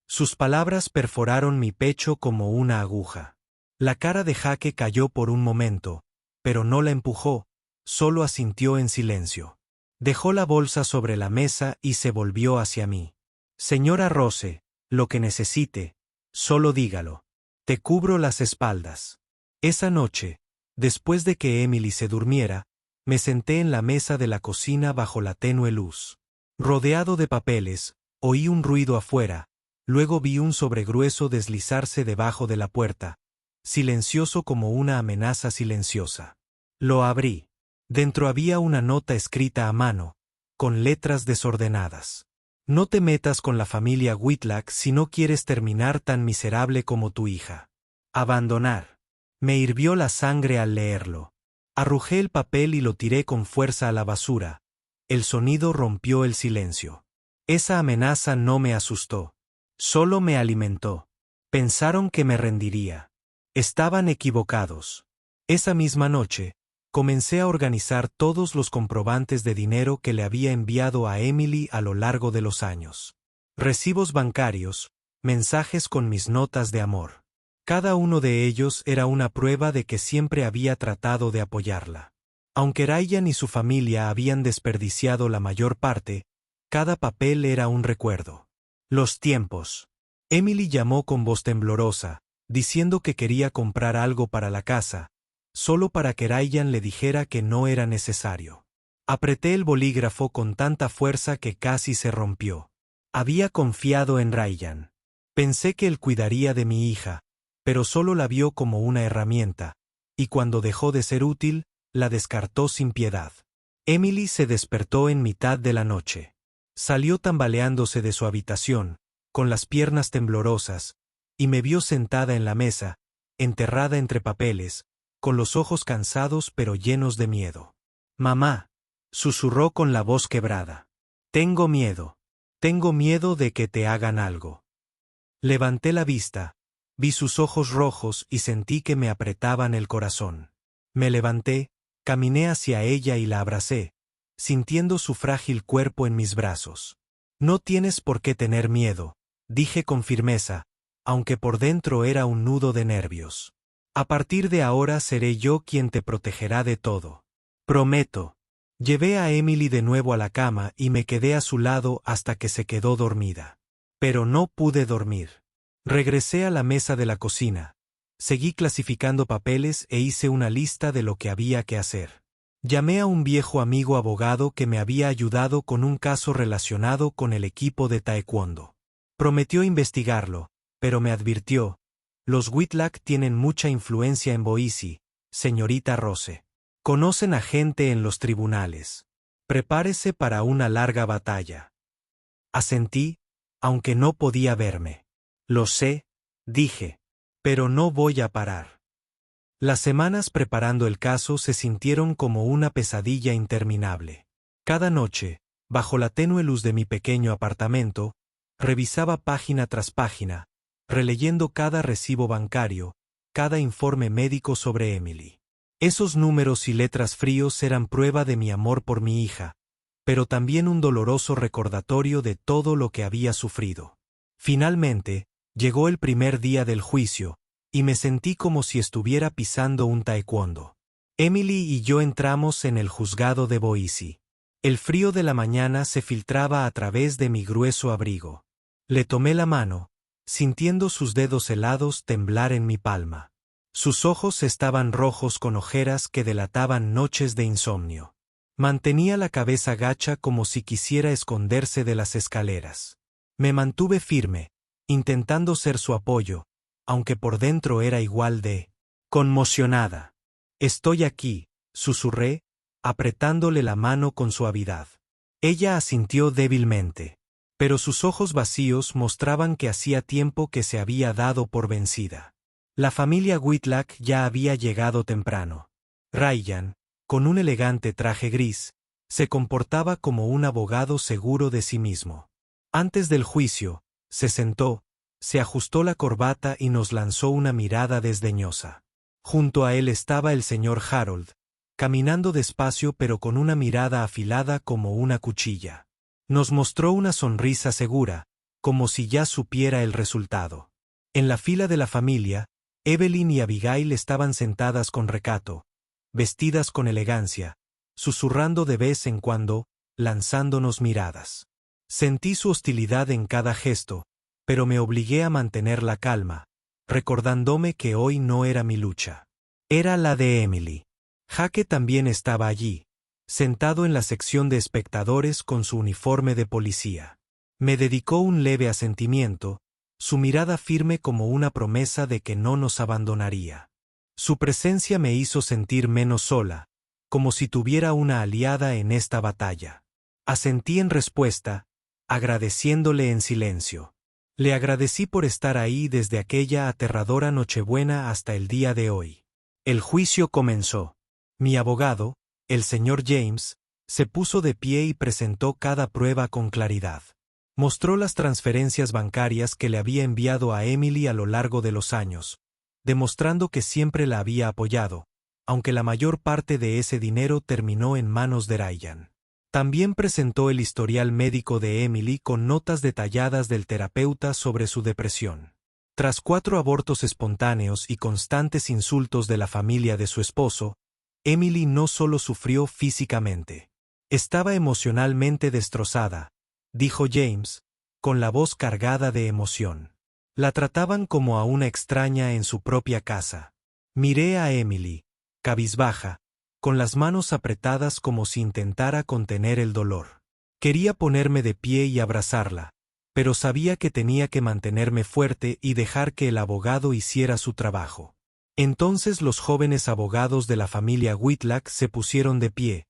Sus palabras perforaron mi pecho como una aguja. La cara de Jaque cayó por un momento, pero no la empujó, solo asintió en silencio. Dejó la bolsa sobre la mesa y se volvió hacia mí. «Señora Rose, lo que necesite, solo dígalo. Te cubro las espaldas». Esa noche, después de que Emily se durmiera, me senté en la mesa de la cocina bajo la tenue luz. Rodeado de papeles, oí un ruido afuera, luego vi un sobregrueso deslizarse debajo de la puerta, silencioso como una amenaza silenciosa. Lo abrí. Dentro había una nota escrita a mano, con letras desordenadas. «No te metas con la familia Whitlock si no quieres terminar tan miserable como tu hija. Abandonar». Me hirvió la sangre al leerlo. Arrujé el papel y lo tiré con fuerza a la basura. El sonido rompió el silencio. Esa amenaza no me asustó. Solo me alimentó. Pensaron que me rendiría. Estaban equivocados. Esa misma noche, comencé a organizar todos los comprobantes de dinero que le había enviado a Emily a lo largo de los años. Recibos bancarios, mensajes con mis notas de amor. Cada uno de ellos era una prueba de que siempre había tratado de apoyarla. Aunque Ryan y su familia habían desperdiciado la mayor parte, cada papel era un recuerdo. Los tiempos. Emily llamó con voz temblorosa, diciendo que quería comprar algo para la casa, solo para que Ryan le dijera que no era necesario. Apreté el bolígrafo con tanta fuerza que casi se rompió. Había confiado en Ryan. Pensé que él cuidaría de mi hija, pero solo la vio como una herramienta, y cuando dejó de ser útil, la descartó sin piedad. Emily se despertó en mitad de la noche. Salió tambaleándose de su habitación, con las piernas temblorosas, y me vio sentada en la mesa, enterrada entre papeles, con los ojos cansados pero llenos de miedo. «Mamá», susurró con la voz quebrada. «Tengo miedo. Tengo miedo de que te hagan algo». Levanté la vista, vi sus ojos rojos y sentí que me apretaban el corazón. Me levanté, caminé hacia ella y la abracé, sintiendo su frágil cuerpo en mis brazos. «No tienes por qué tener miedo», dije con firmeza, aunque por dentro era un nudo de nervios. «A partir de ahora seré yo quien te protegerá de todo. Prometo». Llevé a Emily de nuevo a la cama y me quedé a su lado hasta que se quedó dormida. Pero no pude dormir. Regresé a la mesa de la cocina. Seguí clasificando papeles e hice una lista de lo que había que hacer. Llamé a un viejo amigo abogado que me había ayudado con un caso relacionado con el equipo de taekwondo. Prometió investigarlo, pero me advirtió: «Los Whitlock tienen mucha influencia en Boise, señorita Rose. Conocen a gente en los tribunales. Prepárese para una larga batalla». Asentí, aunque no podía verme. «Lo sé», dije, «pero no voy a parar». Las semanas preparando el caso se sintieron como una pesadilla interminable. Cada noche, bajo la tenue luz de mi pequeño apartamento, revisaba página tras página, releyendo cada recibo bancario, cada informe médico sobre Emily. Esos números y letras fríos eran prueba de mi amor por mi hija, pero también un doloroso recordatorio de todo lo que había sufrido. Finalmente, llegó el primer día del juicio, y me sentí como si estuviera pisando un taekwondo. Emily y yo entramos en el juzgado de Boise. El frío de la mañana se filtraba a través de mi grueso abrigo. Le tomé la mano, sintiendo sus dedos helados temblar en mi palma. Sus ojos estaban rojos con ojeras que delataban noches de insomnio. Mantenía la cabeza gacha como si quisiera esconderse de las escaleras. Me mantuve firme, intentando ser su apoyo, aunque por dentro era igual de conmocionada. «Estoy aquí», susurré, apretándole la mano con suavidad. Ella asintió débilmente. pero sus ojos vacíos mostraban que hacía tiempo que se había dado por vencida. La familia Whitlock ya había llegado temprano. Ryan, con un elegante traje gris, se comportaba como un abogado seguro de sí mismo. Antes del juicio, se sentó, se ajustó la corbata y nos lanzó una mirada desdeñosa. Junto a él estaba el señor Harold, caminando despacio pero con una mirada afilada como una cuchilla. Nos mostró una sonrisa segura, como si ya supiera el resultado. En la fila de la familia, Evelyn y Abigail estaban sentadas con recato, vestidas con elegancia, susurrando de vez en cuando, lanzándonos miradas. Sentí su hostilidad en cada gesto, pero me obligué a mantener la calma, recordándome que hoy no era mi lucha. Era la de Emily. Jake también estaba allí, sentado en la sección de espectadores con su uniforme de policía. Me dedicó un leve asentimiento, su mirada firme como una promesa de que no nos abandonaría. Su presencia me hizo sentir menos sola, como si tuviera una aliada en esta batalla. Asentí en respuesta, agradeciéndole en silencio. Le agradecí por estar ahí desde aquella aterradora Nochebuena hasta el día de hoy. El juicio comenzó. Mi abogado, el señor James, se puso de pie y presentó cada prueba con claridad. Mostró las transferencias bancarias que le había enviado a Emily a lo largo de los años, demostrando que siempre la había apoyado, aunque la mayor parte de ese dinero terminó en manos de Ryan. También presentó el historial médico de Emily con notas detalladas del terapeuta sobre su depresión. Tras 4 abortos espontáneos y constantes insultos de la familia de su esposo, Emily no solo sufrió físicamente. Estaba emocionalmente destrozada, dijo James, con la voz cargada de emoción. La trataban como a una extraña en su propia casa. Miré a Emily, cabizbaja, con las manos apretadas como si intentara contener el dolor. Quería ponerme de pie y abrazarla, pero sabía que tenía que mantenerme fuerte y dejar que el abogado hiciera su trabajo. Entonces los jóvenes abogados de la familia Whitlock se pusieron de pie,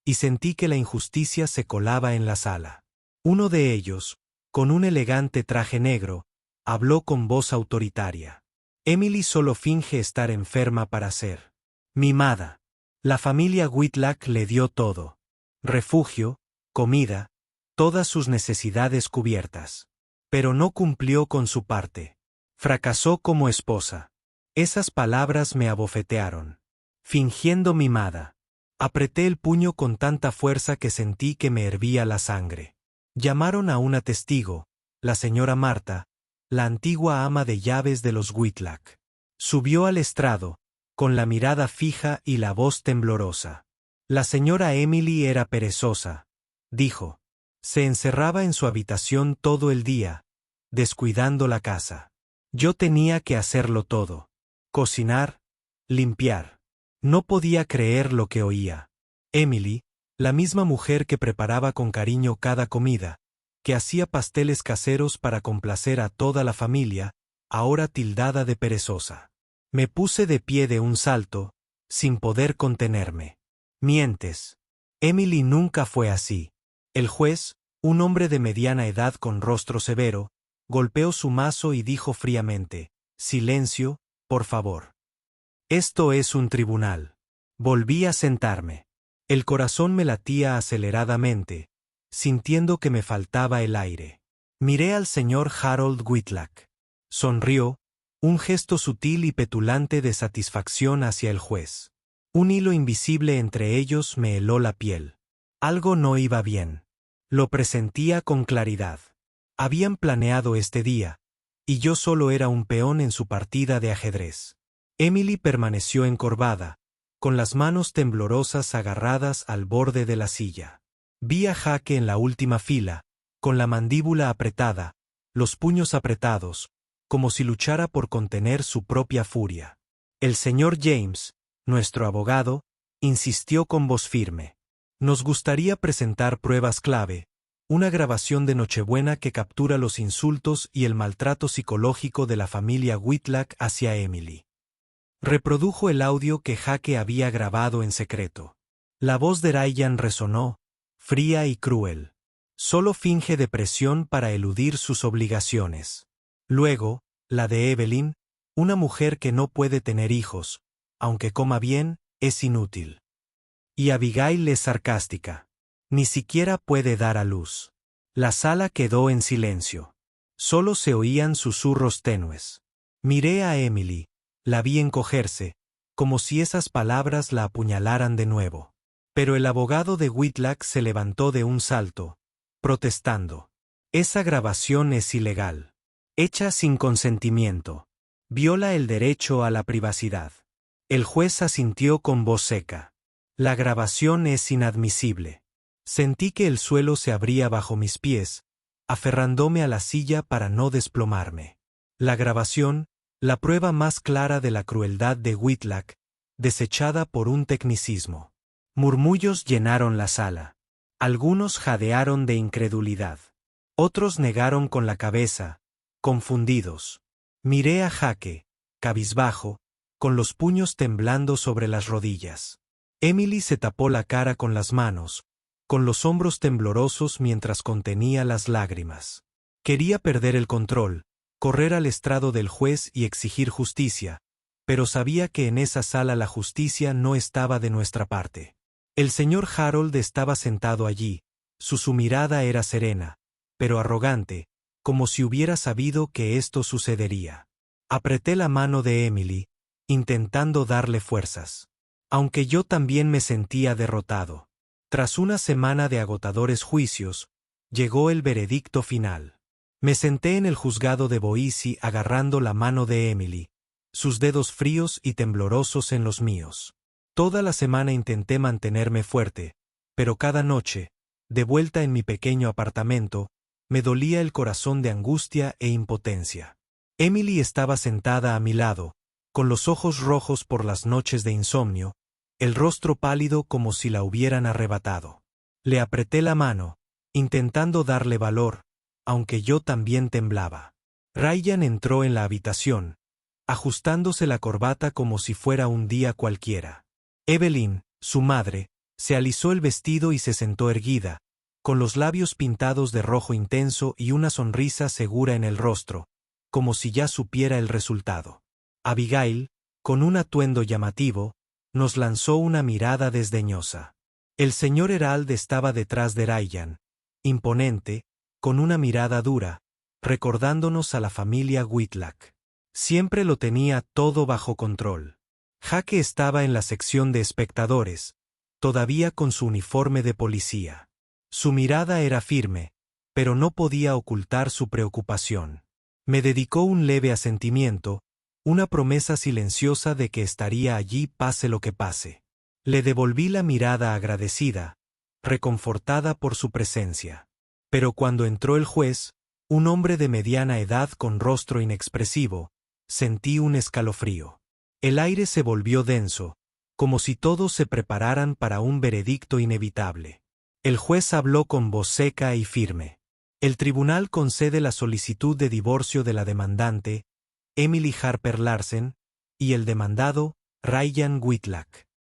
y sentí que la injusticia se colaba en la sala. Uno de ellos, con un elegante traje negro, habló con voz autoritaria. Emily solo finge estar enferma para ser mimada. La familia Whitlock le dio todo: refugio, comida, todas sus necesidades cubiertas. Pero no cumplió con su parte. Fracasó como esposa. Esas palabras me abofetearon. Fingiendo mimada. Apreté el puño con tanta fuerza que sentí que me hervía la sangre. Llamaron a una testigo, la señora Marta, la antigua ama de llaves de los Whitlock. Subió al estrado, con la mirada fija y la voz temblorosa. La señora Emily era perezosa, dijo. Se encerraba en su habitación todo el día, descuidando la casa. Yo tenía que hacerlo todo. Cocinar, limpiar. No podía creer lo que oía. Emily, la misma mujer que preparaba con cariño cada comida, que hacía pasteles caseros para complacer a toda la familia, ahora tildada de perezosa. Me puse de pie de un salto, sin poder contenerme. Mientes. Emily nunca fue así. El juez, un hombre de mediana edad con rostro severo, golpeó su mazo y dijo fríamente: silencio, por favor. Esto es un tribunal. Volví a sentarme. El corazón me latía aceleradamente, sintiendo que me faltaba el aire. Miré al señor Harold Whitlock. Sonrió, un gesto sutil y petulante de satisfacción hacia el juez. Un hilo invisible entre ellos me heló la piel. Algo no iba bien. Lo presentía con claridad. Habían planeado este día, y yo solo era un peón en su partida de ajedrez. Emily permaneció encorvada, con las manos temblorosas agarradas al borde de la silla. Vi a Jake en la última fila, con la mandíbula apretada, los puños apretados, como si luchara por contener su propia furia. El señor James, nuestro abogado, insistió con voz firme. Nos gustaría presentar pruebas clave, una grabación de Nochebuena que captura los insultos y el maltrato psicológico de la familia Whitlock hacia Emily. Reprodujo el audio que Jake había grabado en secreto. La voz de Ryan resonó, fría y cruel. Solo finge depresión para eludir sus obligaciones. Luego, la de Evelyn, una mujer que no puede tener hijos, aunque coma bien, es inútil. Y Abigail es sarcástica. Ni siquiera puede dar a luz. La sala quedó en silencio. Solo se oían susurros tenues. Miré a Emily, la vi encogerse, como si esas palabras la apuñalaran de nuevo. Pero el abogado de Whitlock se levantó de un salto, protestando. Esa grabación es ilegal. Hecha sin consentimiento. Viola el derecho a la privacidad. El juez asintió con voz seca. La grabación es inadmisible. Sentí que el suelo se abría bajo mis pies, aferrándome a la silla para no desplomarme. La grabación, la prueba más clara de la crueldad de Whitlock, desechada por un tecnicismo. Murmullos llenaron la sala. Algunos jadearon de incredulidad. Otros negaron con la cabeza, confundidos. Miré a Jaque, cabizbajo, con los puños temblando sobre las rodillas. Emily se tapó la cara con las manos, con los hombros temblorosos mientras contenía las lágrimas. Quería perder el control, correr al estrado del juez y exigir justicia, pero sabía que en esa sala la justicia no estaba de nuestra parte. El señor Harold estaba sentado allí, su mirada era serena, pero arrogante, como si hubiera sabido que esto sucedería. Apreté la mano de Emily, intentando darle fuerzas. Aunque yo también me sentía derrotado. Tras una semana de agotadores juicios, llegó el veredicto final. Me senté en el juzgado de Boise agarrando la mano de Emily, sus dedos fríos y temblorosos en los míos. Toda la semana intenté mantenerme fuerte, pero cada noche, de vuelta en mi pequeño apartamento, me dolía el corazón de angustia e impotencia. Emily estaba sentada a mi lado, con los ojos rojos por las noches de insomnio, el rostro pálido como si la hubieran arrebatado. Le apreté la mano, intentando darle valor, aunque yo también temblaba. Ryan entró en la habitación, ajustándose la corbata como si fuera un día cualquiera. Evelyn, su madre, se alisó el vestido y se sentó erguida, con los labios pintados de rojo intenso y una sonrisa segura en el rostro, como si ya supiera el resultado. Abigail, con un atuendo llamativo, nos lanzó una mirada desdeñosa. El señor Herald estaba detrás de Ryan, imponente, con una mirada dura, recordándonos a la familia Whitlock. Siempre lo tenía todo bajo control. Jaque estaba en la sección de espectadores, todavía con su uniforme de policía. Su mirada era firme, pero no podía ocultar su preocupación. Me dedicó un leve asentimiento, una promesa silenciosa de que estaría allí pase lo que pase. Le devolví la mirada agradecida, reconfortada por su presencia. Pero cuando entró el juez, un hombre de mediana edad con rostro inexpresivo, sentí un escalofrío. El aire se volvió denso, como si todos se prepararan para un veredicto inevitable. El juez habló con voz seca y firme. El tribunal concede la solicitud de divorcio de la demandante, Emily Harper Larsen, y el demandado, Ryan Whitlock.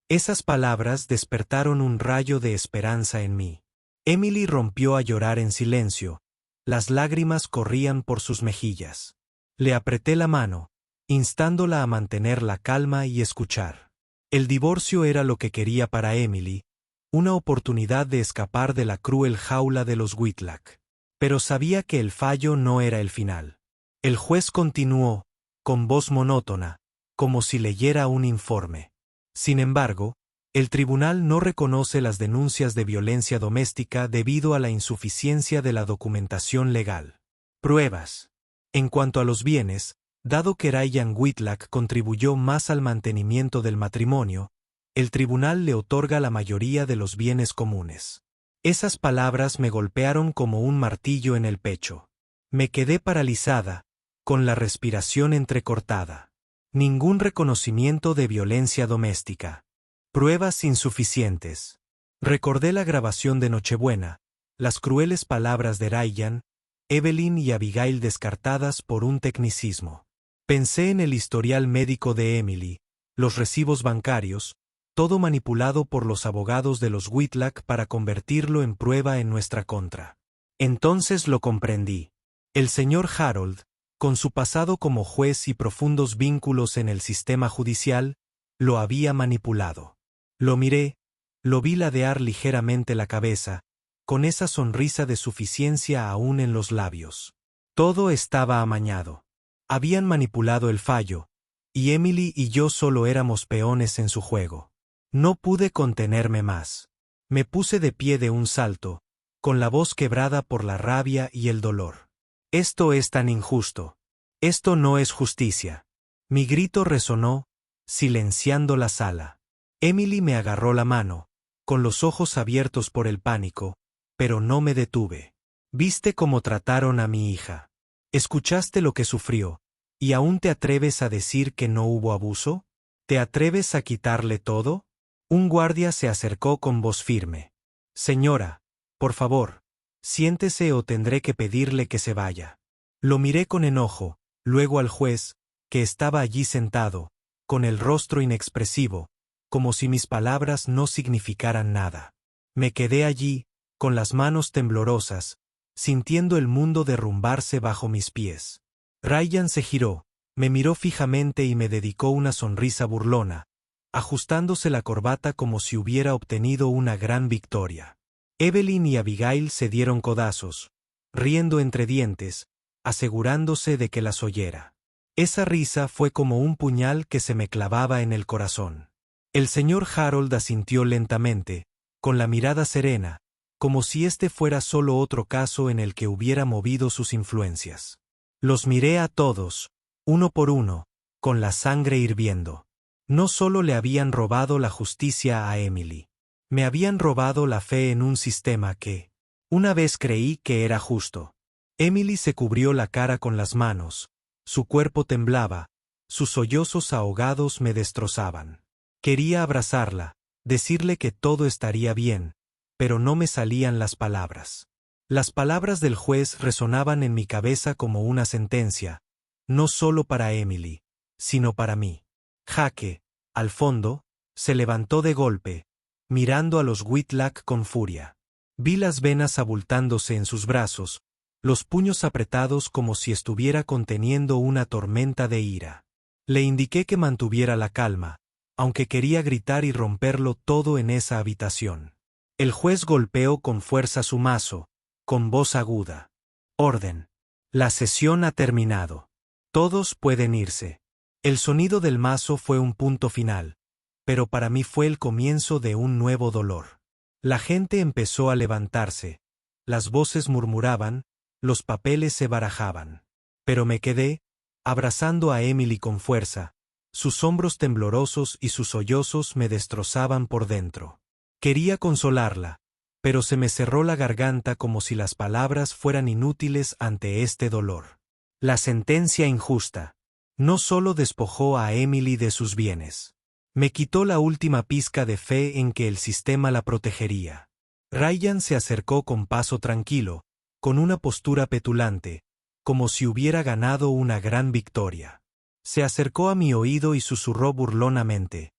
Esas palabras despertaron un rayo de esperanza en mí. Emily rompió a llorar en silencio, las lágrimas corrían por sus mejillas. Le apreté la mano, instándola a mantener la calma y escuchar. El divorcio era lo que quería para Emily, una oportunidad de escapar de la cruel jaula de los Whitlock. Pero sabía que el fallo no era el final. El juez continuó, con voz monótona, como si leyera un informe. Sin embargo, el tribunal no reconoce las denuncias de violencia doméstica debido a la insuficiencia de la documentación legal. Pruebas. En cuanto a los bienes, dado que Ryan Whitlock contribuyó más al mantenimiento del matrimonio, el tribunal le otorga la mayoría de los bienes comunes. Esas palabras me golpearon como un martillo en el pecho. Me quedé paralizada, con la respiración entrecortada. Ningún reconocimiento de violencia doméstica. Pruebas insuficientes. Recordé la grabación de Nochebuena, las crueles palabras de Ryan, Evelyn y Abigail descartadas por un tecnicismo. Pensé en el historial médico de Emily, los recibos bancarios, todo manipulado por los abogados de los Whitlock para convertirlo en prueba en nuestra contra. Entonces lo comprendí. El señor Harold, con su pasado como juez y profundos vínculos en el sistema judicial, lo había manipulado. Lo miré, lo vi ladear ligeramente la cabeza, con esa sonrisa de suficiencia aún en los labios. Todo estaba amañado. Habían manipulado el fallo, y Emily y yo solo éramos peones en su juego. No pude contenerme más. Me puse de pie de un salto, con la voz quebrada por la rabia y el dolor. Esto es tan injusto. Esto no es justicia. Mi grito resonó, silenciando la sala. Emily me agarró la mano, con los ojos abiertos por el pánico, pero no me detuve. ¿Viste cómo trataron a mi hija? ¿Escuchaste lo que sufrió? ¿Y aún te atreves a decir que no hubo abuso? ¿Te atreves a quitarle todo? Un guardia se acercó con voz firme. Señora, por favor, siéntese o tendré que pedirle que se vaya. Lo miré con enojo, luego al juez, que estaba allí sentado, con el rostro inexpresivo, como si mis palabras no significaran nada. Me quedé allí, con las manos temblorosas, sintiendo el mundo derrumbarse bajo mis pies. Ryan se giró, me miró fijamente y me dedicó una sonrisa burlona, ajustándose la corbata como si hubiera obtenido una gran victoria. Evelyn y Abigail se dieron codazos, riendo entre dientes, asegurándose de que las oyera. Esa risa fue como un puñal que se me clavaba en el corazón. El señor Harold asintió lentamente, con la mirada serena, como si este fuera solo otro caso en el que hubiera movido sus influencias. Los miré a todos, uno por uno, con la sangre hirviendo. No solo le habían robado la justicia a Emily. Me habían robado la fe en un sistema que, una vez creí que era justo. Emily se cubrió la cara con las manos, su cuerpo temblaba, sus sollozos ahogados me destrozaban. Quería abrazarla, decirle que todo estaría bien, pero no me salían las palabras. Las palabras del juez resonaban en mi cabeza como una sentencia, no solo para Emily, sino para mí. Jaque, al fondo, se levantó de golpe, mirando a los Whitlock con furia. Vi las venas abultándose en sus brazos, los puños apretados como si estuviera conteniendo una tormenta de ira. Le indiqué que mantuviera la calma, aunque quería gritar y romperlo todo en esa habitación. El juez golpeó con fuerza su mazo, con voz aguda. Orden. La sesión ha terminado. Todos pueden irse. El sonido del mazo fue un punto final, pero para mí fue el comienzo de un nuevo dolor. La gente empezó a levantarse, las voces murmuraban, los papeles se barajaban. Pero me quedé, abrazando a Emily con fuerza, sus hombros temblorosos y sus sollozos me destrozaban por dentro. Quería consolarla, pero se me cerró la garganta como si las palabras fueran inútiles ante este dolor. La sentencia injusta no solo despojó a Emily de sus bienes, me quitó la última pizca de fe en que el sistema la protegería. Ryan se acercó con paso tranquilo, con una postura petulante, como si hubiera ganado una gran victoria. Se acercó a mi oído y susurró burlonamente.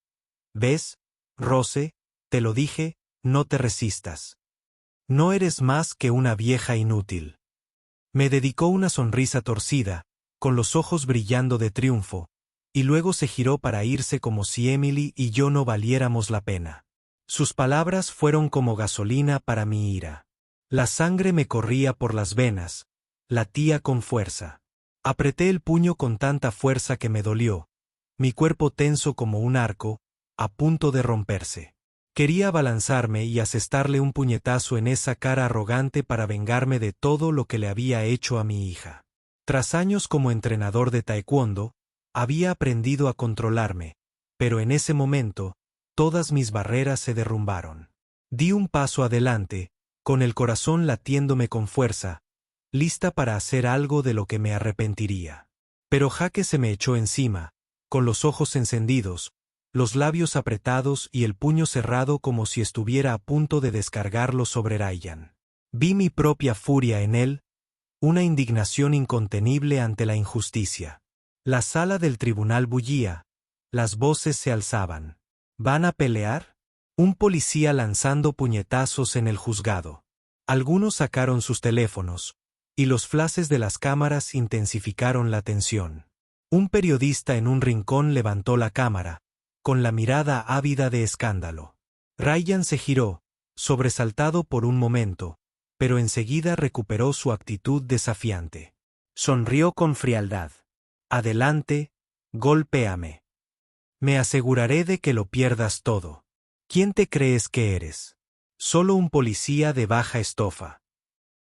¿Ves, Rose? Te lo dije, no te resistas. No eres más que una vieja inútil. Me dedicó una sonrisa torcida, con los ojos brillando de triunfo, y luego se giró para irse como si Emily y yo no valiéramos la pena. Sus palabras fueron como gasolina para mi ira. La sangre me corría por las venas, latía con fuerza. Apreté el puño con tanta fuerza que me dolió, mi cuerpo tenso como un arco, a punto de romperse. Quería abalanzarme y asestarle un puñetazo en esa cara arrogante para vengarme de todo lo que le había hecho a mi hija. Tras años como entrenador de taekwondo, había aprendido a controlarme, pero en ese momento, todas mis barreras se derrumbaron. Di un paso adelante, con el corazón latiéndome con fuerza, lista para hacer algo de lo que me arrepentiría. Pero Jaque se me echó encima, con los ojos encendidos, los labios apretados y el puño cerrado como si estuviera a punto de descargarlo sobre Ryan. Vi mi propia furia en él, una indignación incontenible ante la injusticia. La sala del tribunal bullía, las voces se alzaban. ¿Van a pelear? Un policía lanzando puñetazos en el juzgado. Algunos sacaron sus teléfonos, y los flashes de las cámaras intensificaron la tensión. Un periodista en un rincón levantó la cámara, con la mirada ávida de escándalo. Ryan se giró, sobresaltado por un momento, pero enseguida recuperó su actitud desafiante. Sonrió con frialdad. Adelante, golpéame. Me aseguraré de que lo pierdas todo. ¿Quién te crees que eres? Solo un policía de baja estofa.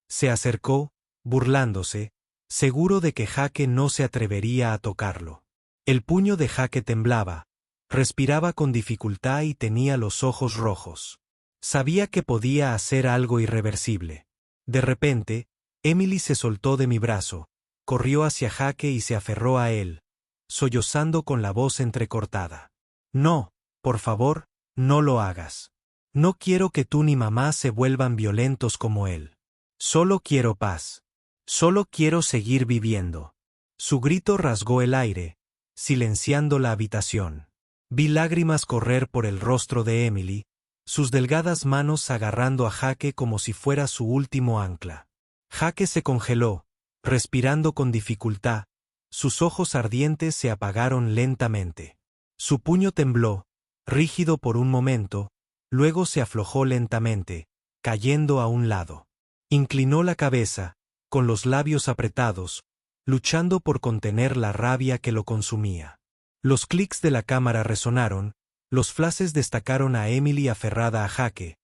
Se acercó, burlándose, seguro de que Jake no se atrevería a tocarlo. El puño de Jake temblaba, respiraba con dificultad y tenía los ojos rojos. Sabía que podía hacer algo irreversible. De repente, Emily se soltó de mi brazo, corrió hacia Jake y se aferró a él, sollozando con la voz entrecortada. No, por favor, no lo hagas. No quiero que tú ni mamá se vuelvan violentos como él. Solo quiero paz. Solo quiero seguir viviendo. Su grito rasgó el aire, silenciando la habitación. Vi lágrimas correr por el rostro de Emily, sus delgadas manos agarrando a Jake como si fuera su último ancla. Jake se congeló, respirando con dificultad, sus ojos ardientes se apagaron lentamente. Su puño tembló, rígido por un momento, luego se aflojó lentamente, cayendo a un lado. Inclinó la cabeza, con los labios apretados, luchando por contener la rabia que lo consumía. Los clics de la cámara resonaron, los flashes destacaron a Emily aferrada a Jake,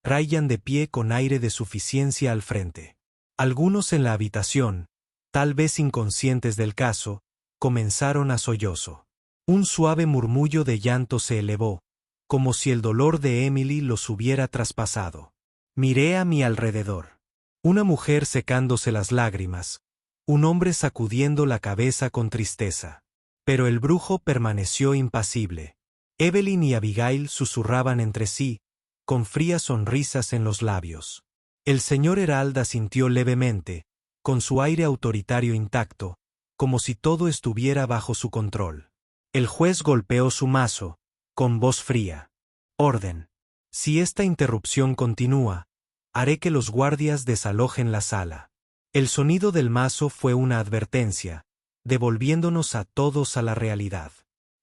Ryan de pie con aire de suficiencia al frente. Algunos en la habitación, tal vez inconscientes del caso, comenzaron a sollozo. Un suave murmullo de llanto se elevó, como si el dolor de Emily los hubiera traspasado. Miré a mi alrededor. Una mujer secándose las lágrimas, un hombre sacudiendo la cabeza con tristeza. Pero el brujo permaneció impasible. Evelyn y Abigail susurraban entre sí, con frías sonrisas en los labios. El señor Heralda sintió levemente, con su aire autoritario intacto, como si todo estuviera bajo su control. El juez golpeó su mazo, con voz fría. Orden. Si esta interrupción continúa, haré que los guardias desalojen la sala. El sonido del mazo fue una advertencia, devolviéndonos a todos a la realidad.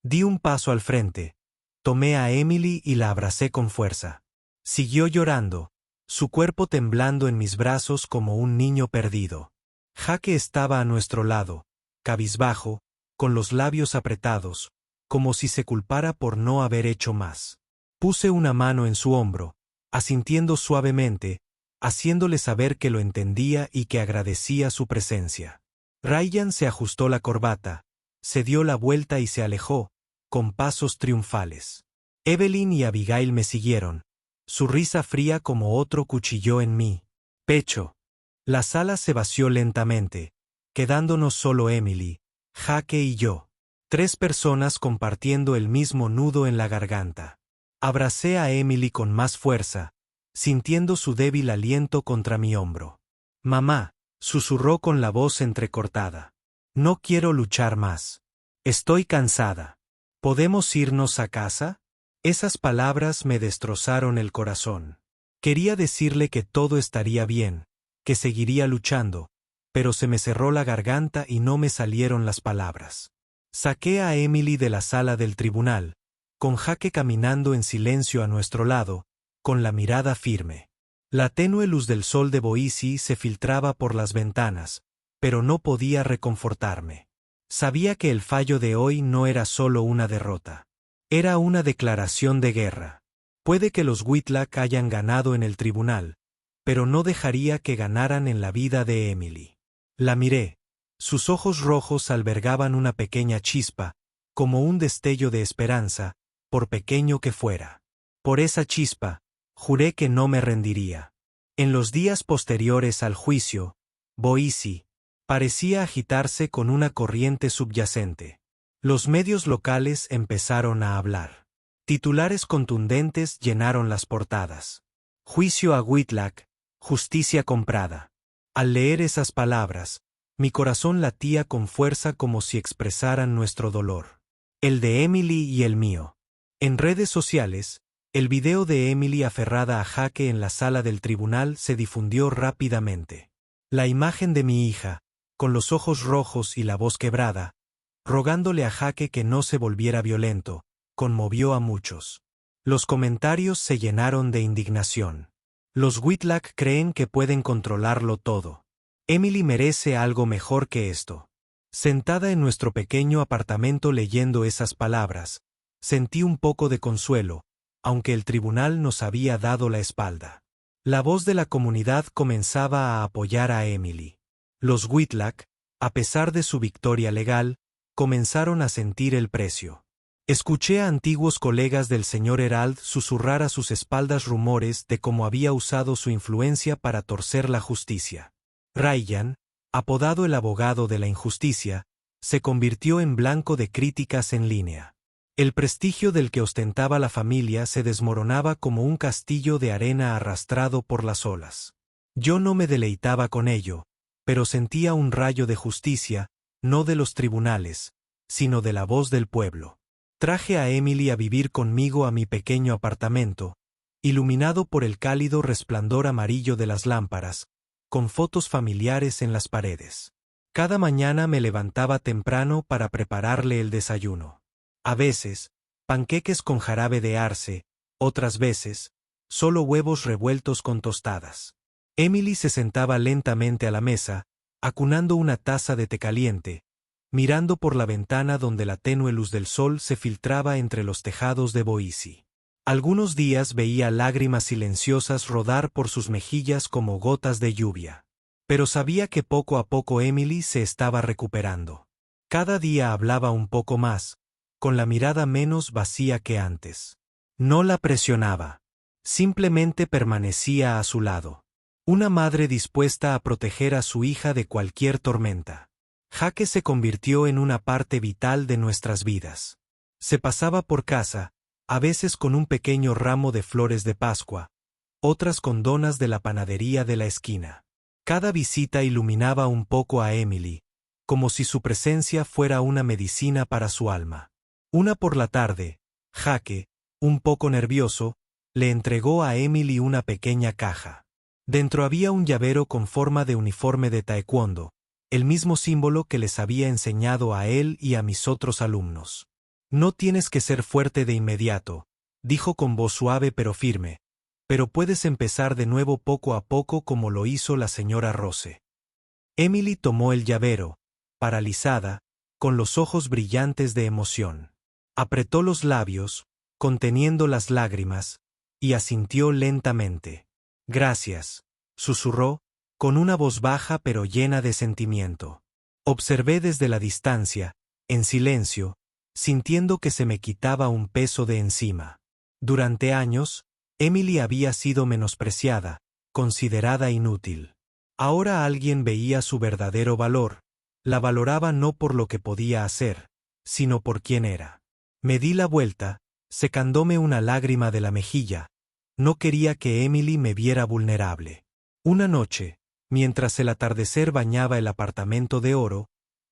Di un paso al frente, tomé a Emily y la abracé con fuerza. Siguió llorando, su cuerpo temblando en mis brazos como un niño perdido. Jake estaba a nuestro lado, cabizbajo, con los labios apretados, como si se culpara por no haber hecho más. Puse una mano en su hombro, asintiendo suavemente, haciéndole saber que lo entendía y que agradecía su presencia. Ryan se ajustó la corbata, se dio la vuelta y se alejó, con pasos triunfales. Evelyn y Abigail me siguieron, su risa fría como otro cuchilló en mi pecho. La sala se vació lentamente, quedándonos solo Emily, Jake y yo. 3 personas compartiendo el mismo nudo en la garganta. Abracé a Emily con más fuerza, sintiendo su débil aliento contra mi hombro. Mamá, susurró con la voz entrecortada. No quiero luchar más. Estoy cansada. ¿Podemos irnos a casa? Esas palabras me destrozaron el corazón. Quería decirle que todo estaría bien, que seguiría luchando, pero se me cerró la garganta y no me salieron las palabras. Saqué a Emily de la sala del tribunal, con Jake caminando en silencio a nuestro lado, con la mirada firme. La tenue luz del sol de Boise se filtraba por las ventanas, pero no podía reconfortarme. Sabía que el fallo de hoy no era solo una derrota. Era una declaración de guerra. Puede que los Whitlock hayan ganado en el tribunal, pero no dejaría que ganaran en la vida de Emily. La miré. Sus ojos rojos albergaban una pequeña chispa, como un destello de esperanza, por pequeño que fuera. Por esa chispa, juré que no me rendiría. En los días posteriores al juicio, Boise parecía agitarse con una corriente subyacente. Los medios locales empezaron a hablar. Titulares contundentes llenaron las portadas. Juicio a Whitlock, justicia comprada. Al leer esas palabras, mi corazón latía con fuerza como si expresaran nuestro dolor. El de Emily y el mío. En redes sociales, El video de Emily aferrada a Jake en la sala del tribunal se difundió rápidamente. La imagen de mi hija, con los ojos rojos y la voz quebrada, rogándole a Jake que no se volviera violento, conmovió a muchos. Los comentarios se llenaron de indignación. Los Whitlock creen que pueden controlarlo todo. Emily merece algo mejor que esto. Sentada en nuestro pequeño apartamento leyendo esas palabras, sentí un poco de consuelo, aunque el tribunal nos había dado la espalda. La voz de la comunidad comenzaba a apoyar a Emily. Los Whitlock, a pesar de su victoria legal, comenzaron a sentir el precio. Escuché a antiguos colegas del señor Herald susurrar a sus espaldas rumores de cómo había usado su influencia para torcer la justicia. Ryan, apodado el abogado de la injusticia, se convirtió en blanco de críticas en línea. El prestigio del que ostentaba la familia se desmoronaba como un castillo de arena arrastrado por las olas. Yo no me deleitaba con ello, pero sentía un rayo de justicia, no de los tribunales, sino de la voz del pueblo. Traje a Emily a vivir conmigo a mi pequeño apartamento, iluminado por el cálido resplandor amarillo de las lámparas, con fotos familiares en las paredes. Cada mañana me levantaba temprano para prepararle el desayuno. A veces, panqueques con jarabe de arce, otras veces, solo huevos revueltos con tostadas. Emily se sentaba lentamente a la mesa, acunando una taza de té caliente, mirando por la ventana donde la tenue luz del sol se filtraba entre los tejados de Boise. Algunos días veía lágrimas silenciosas rodar por sus mejillas como gotas de lluvia. Pero sabía que poco a poco Emily se estaba recuperando. Cada día hablaba un poco más, con la mirada menos vacía que antes. No la presionaba. Simplemente permanecía a su lado. Una madre dispuesta a proteger a su hija de cualquier tormenta. Jake se convirtió en una parte vital de nuestras vidas. Se pasaba por casa, a veces con un pequeño ramo de flores de Pascua, otras con donas de la panadería de la esquina. Cada visita iluminaba un poco a Emily, como si su presencia fuera una medicina para su alma. Una por la tarde, Jake, un poco nervioso, le entregó a Emily una pequeña caja. Dentro había un llavero con forma de uniforme de taekwondo, el mismo símbolo que les había enseñado a él y a mis otros alumnos. No tienes que ser fuerte de inmediato, dijo con voz suave pero firme, pero puedes empezar de nuevo poco a poco como lo hizo la señora Rose. Emily tomó el llavero, paralizada, con los ojos brillantes de emoción. Apretó los labios, conteniendo las lágrimas, y asintió lentamente. Gracias, susurró, con una voz baja pero llena de sentimiento. Observé desde la distancia, en silencio, sintiendo que se me quitaba un peso de encima. Durante años, Emily había sido menospreciada, considerada inútil. Ahora alguien veía su verdadero valor, la valoraba no por lo que podía hacer, sino por quién era. Me di la vuelta, secándome una lágrima de la mejilla. No quería que Emily me viera vulnerable. Una noche, mientras el atardecer bañaba el apartamento de oro,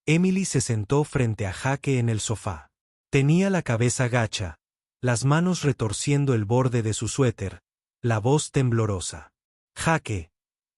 Emily se sentó frente a Jake en el sofá. Tenía la cabeza gacha, las manos retorciendo el borde de su suéter, la voz temblorosa. Jake,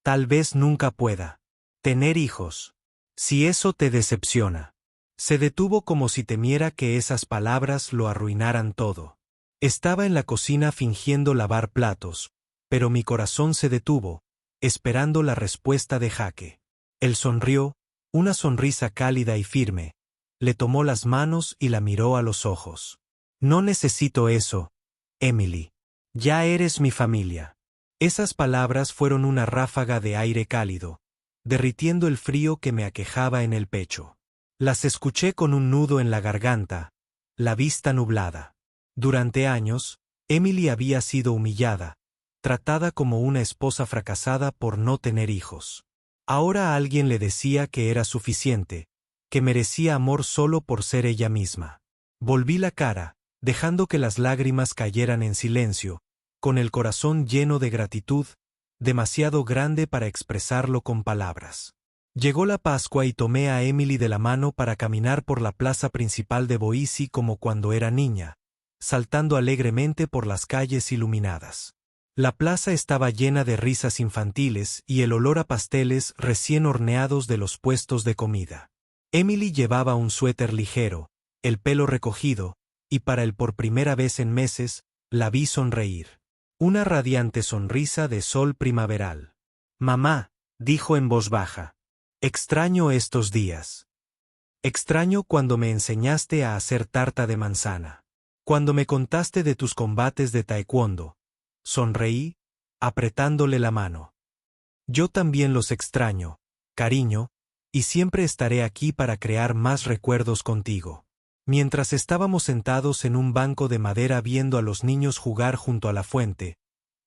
tal vez nunca pueda tener hijos. Si eso te decepciona. Se detuvo como si temiera que esas palabras lo arruinaran todo. Estaba en la cocina fingiendo lavar platos, pero mi corazón se detuvo, esperando la respuesta de Jake. Él sonrió, una sonrisa cálida y firme, le tomó las manos y la miró a los ojos. No necesito eso, Emily. Ya eres mi familia. Esas palabras fueron una ráfaga de aire cálido, derritiendo el frío que me aquejaba en el pecho. Las escuché con un nudo en la garganta, la vista nublada. Durante años, Emily había sido humillada, tratada como una esposa fracasada por no tener hijos. Ahora alguien le decía que era suficiente, que merecía amor solo por ser ella misma. Volví la cara, dejando que las lágrimas cayeran en silencio, con el corazón lleno de gratitud, demasiado grande para expresarlo con palabras. Llegó la Pascua y tomé a Emily de la mano para caminar por la plaza principal de Boise como cuando era niña, saltando alegremente por las calles iluminadas. La plaza estaba llena de risas infantiles y el olor a pasteles recién horneados de los puestos de comida. Emily llevaba un suéter ligero, el pelo recogido, y para el por primera vez en meses, la vi sonreír. Una radiante sonrisa de sol primaveral. «Mamá», dijo en voz baja, «extraño estos días. Extraño cuando me enseñaste a hacer tarta de manzana. Cuando me contaste de tus combates de taekwondo». Sonreí, apretándole la mano. «Yo también los extraño, cariño, y siempre estaré aquí para crear más recuerdos contigo». Mientras estábamos sentados en un banco de madera viendo a los niños jugar junto a la fuente,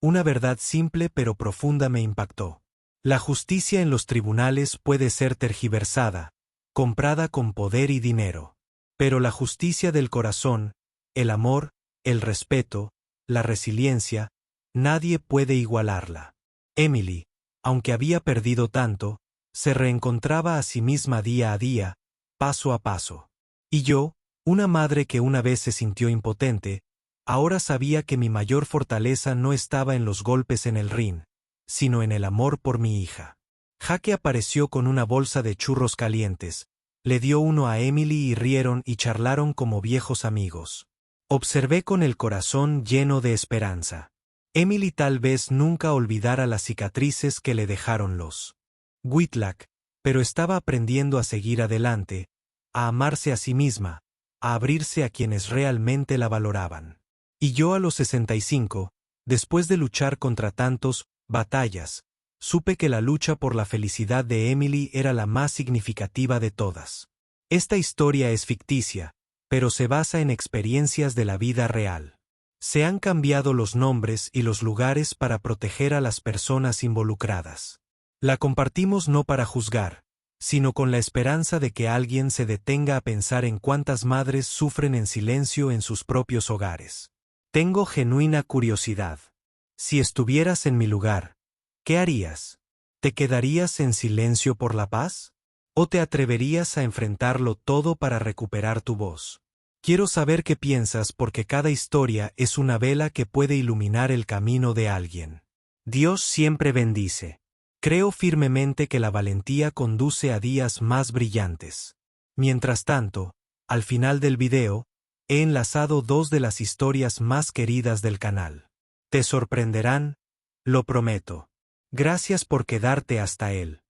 una verdad simple pero profunda me impactó. La justicia en los tribunales puede ser tergiversada, comprada con poder y dinero. Pero la justicia del corazón, el amor, el respeto, la resiliencia, nadie puede igualarla. Emily, aunque había perdido tanto, se reencontraba a sí misma día a día, paso a paso. Y yo, una madre que una vez se sintió impotente, ahora sabía que mi mayor fortaleza no estaba en los golpes en el ring, sino en el amor por mi hija. Jaque apareció con una bolsa de churros calientes, le dio uno a Emily y rieron y charlaron como viejos amigos. Observé con el corazón lleno de esperanza. Emily tal vez nunca olvidara las cicatrices que le dejaron los Whitlock, pero estaba aprendiendo a seguir adelante, a amarse a sí misma, a abrirse a quienes realmente la valoraban. Y yo a los 65, después de luchar contra tantos batallas, supe que la lucha por la felicidad de Emily era la más significativa de todas. Esta historia es ficticia, pero se basa en experiencias de la vida real. Se han cambiado los nombres y los lugares para proteger a las personas involucradas. La compartimos no para juzgar, sino con la esperanza de que alguien se detenga a pensar en cuántas madres sufren en silencio en sus propios hogares. Tengo genuina curiosidad. Si estuvieras en mi lugar, ¿qué harías? ¿Te quedarías en silencio por la paz? ¿O te atreverías a enfrentarlo todo para recuperar tu voz? Quiero saber qué piensas porque cada historia es una vela que puede iluminar el camino de alguien. Dios siempre bendice. Creo firmemente que la valentía conduce a días más brillantes. Mientras tanto, al final del video, he enlazado dos de las historias más queridas del canal. Te sorprenderán, lo prometo. Gracias por quedarte hasta él.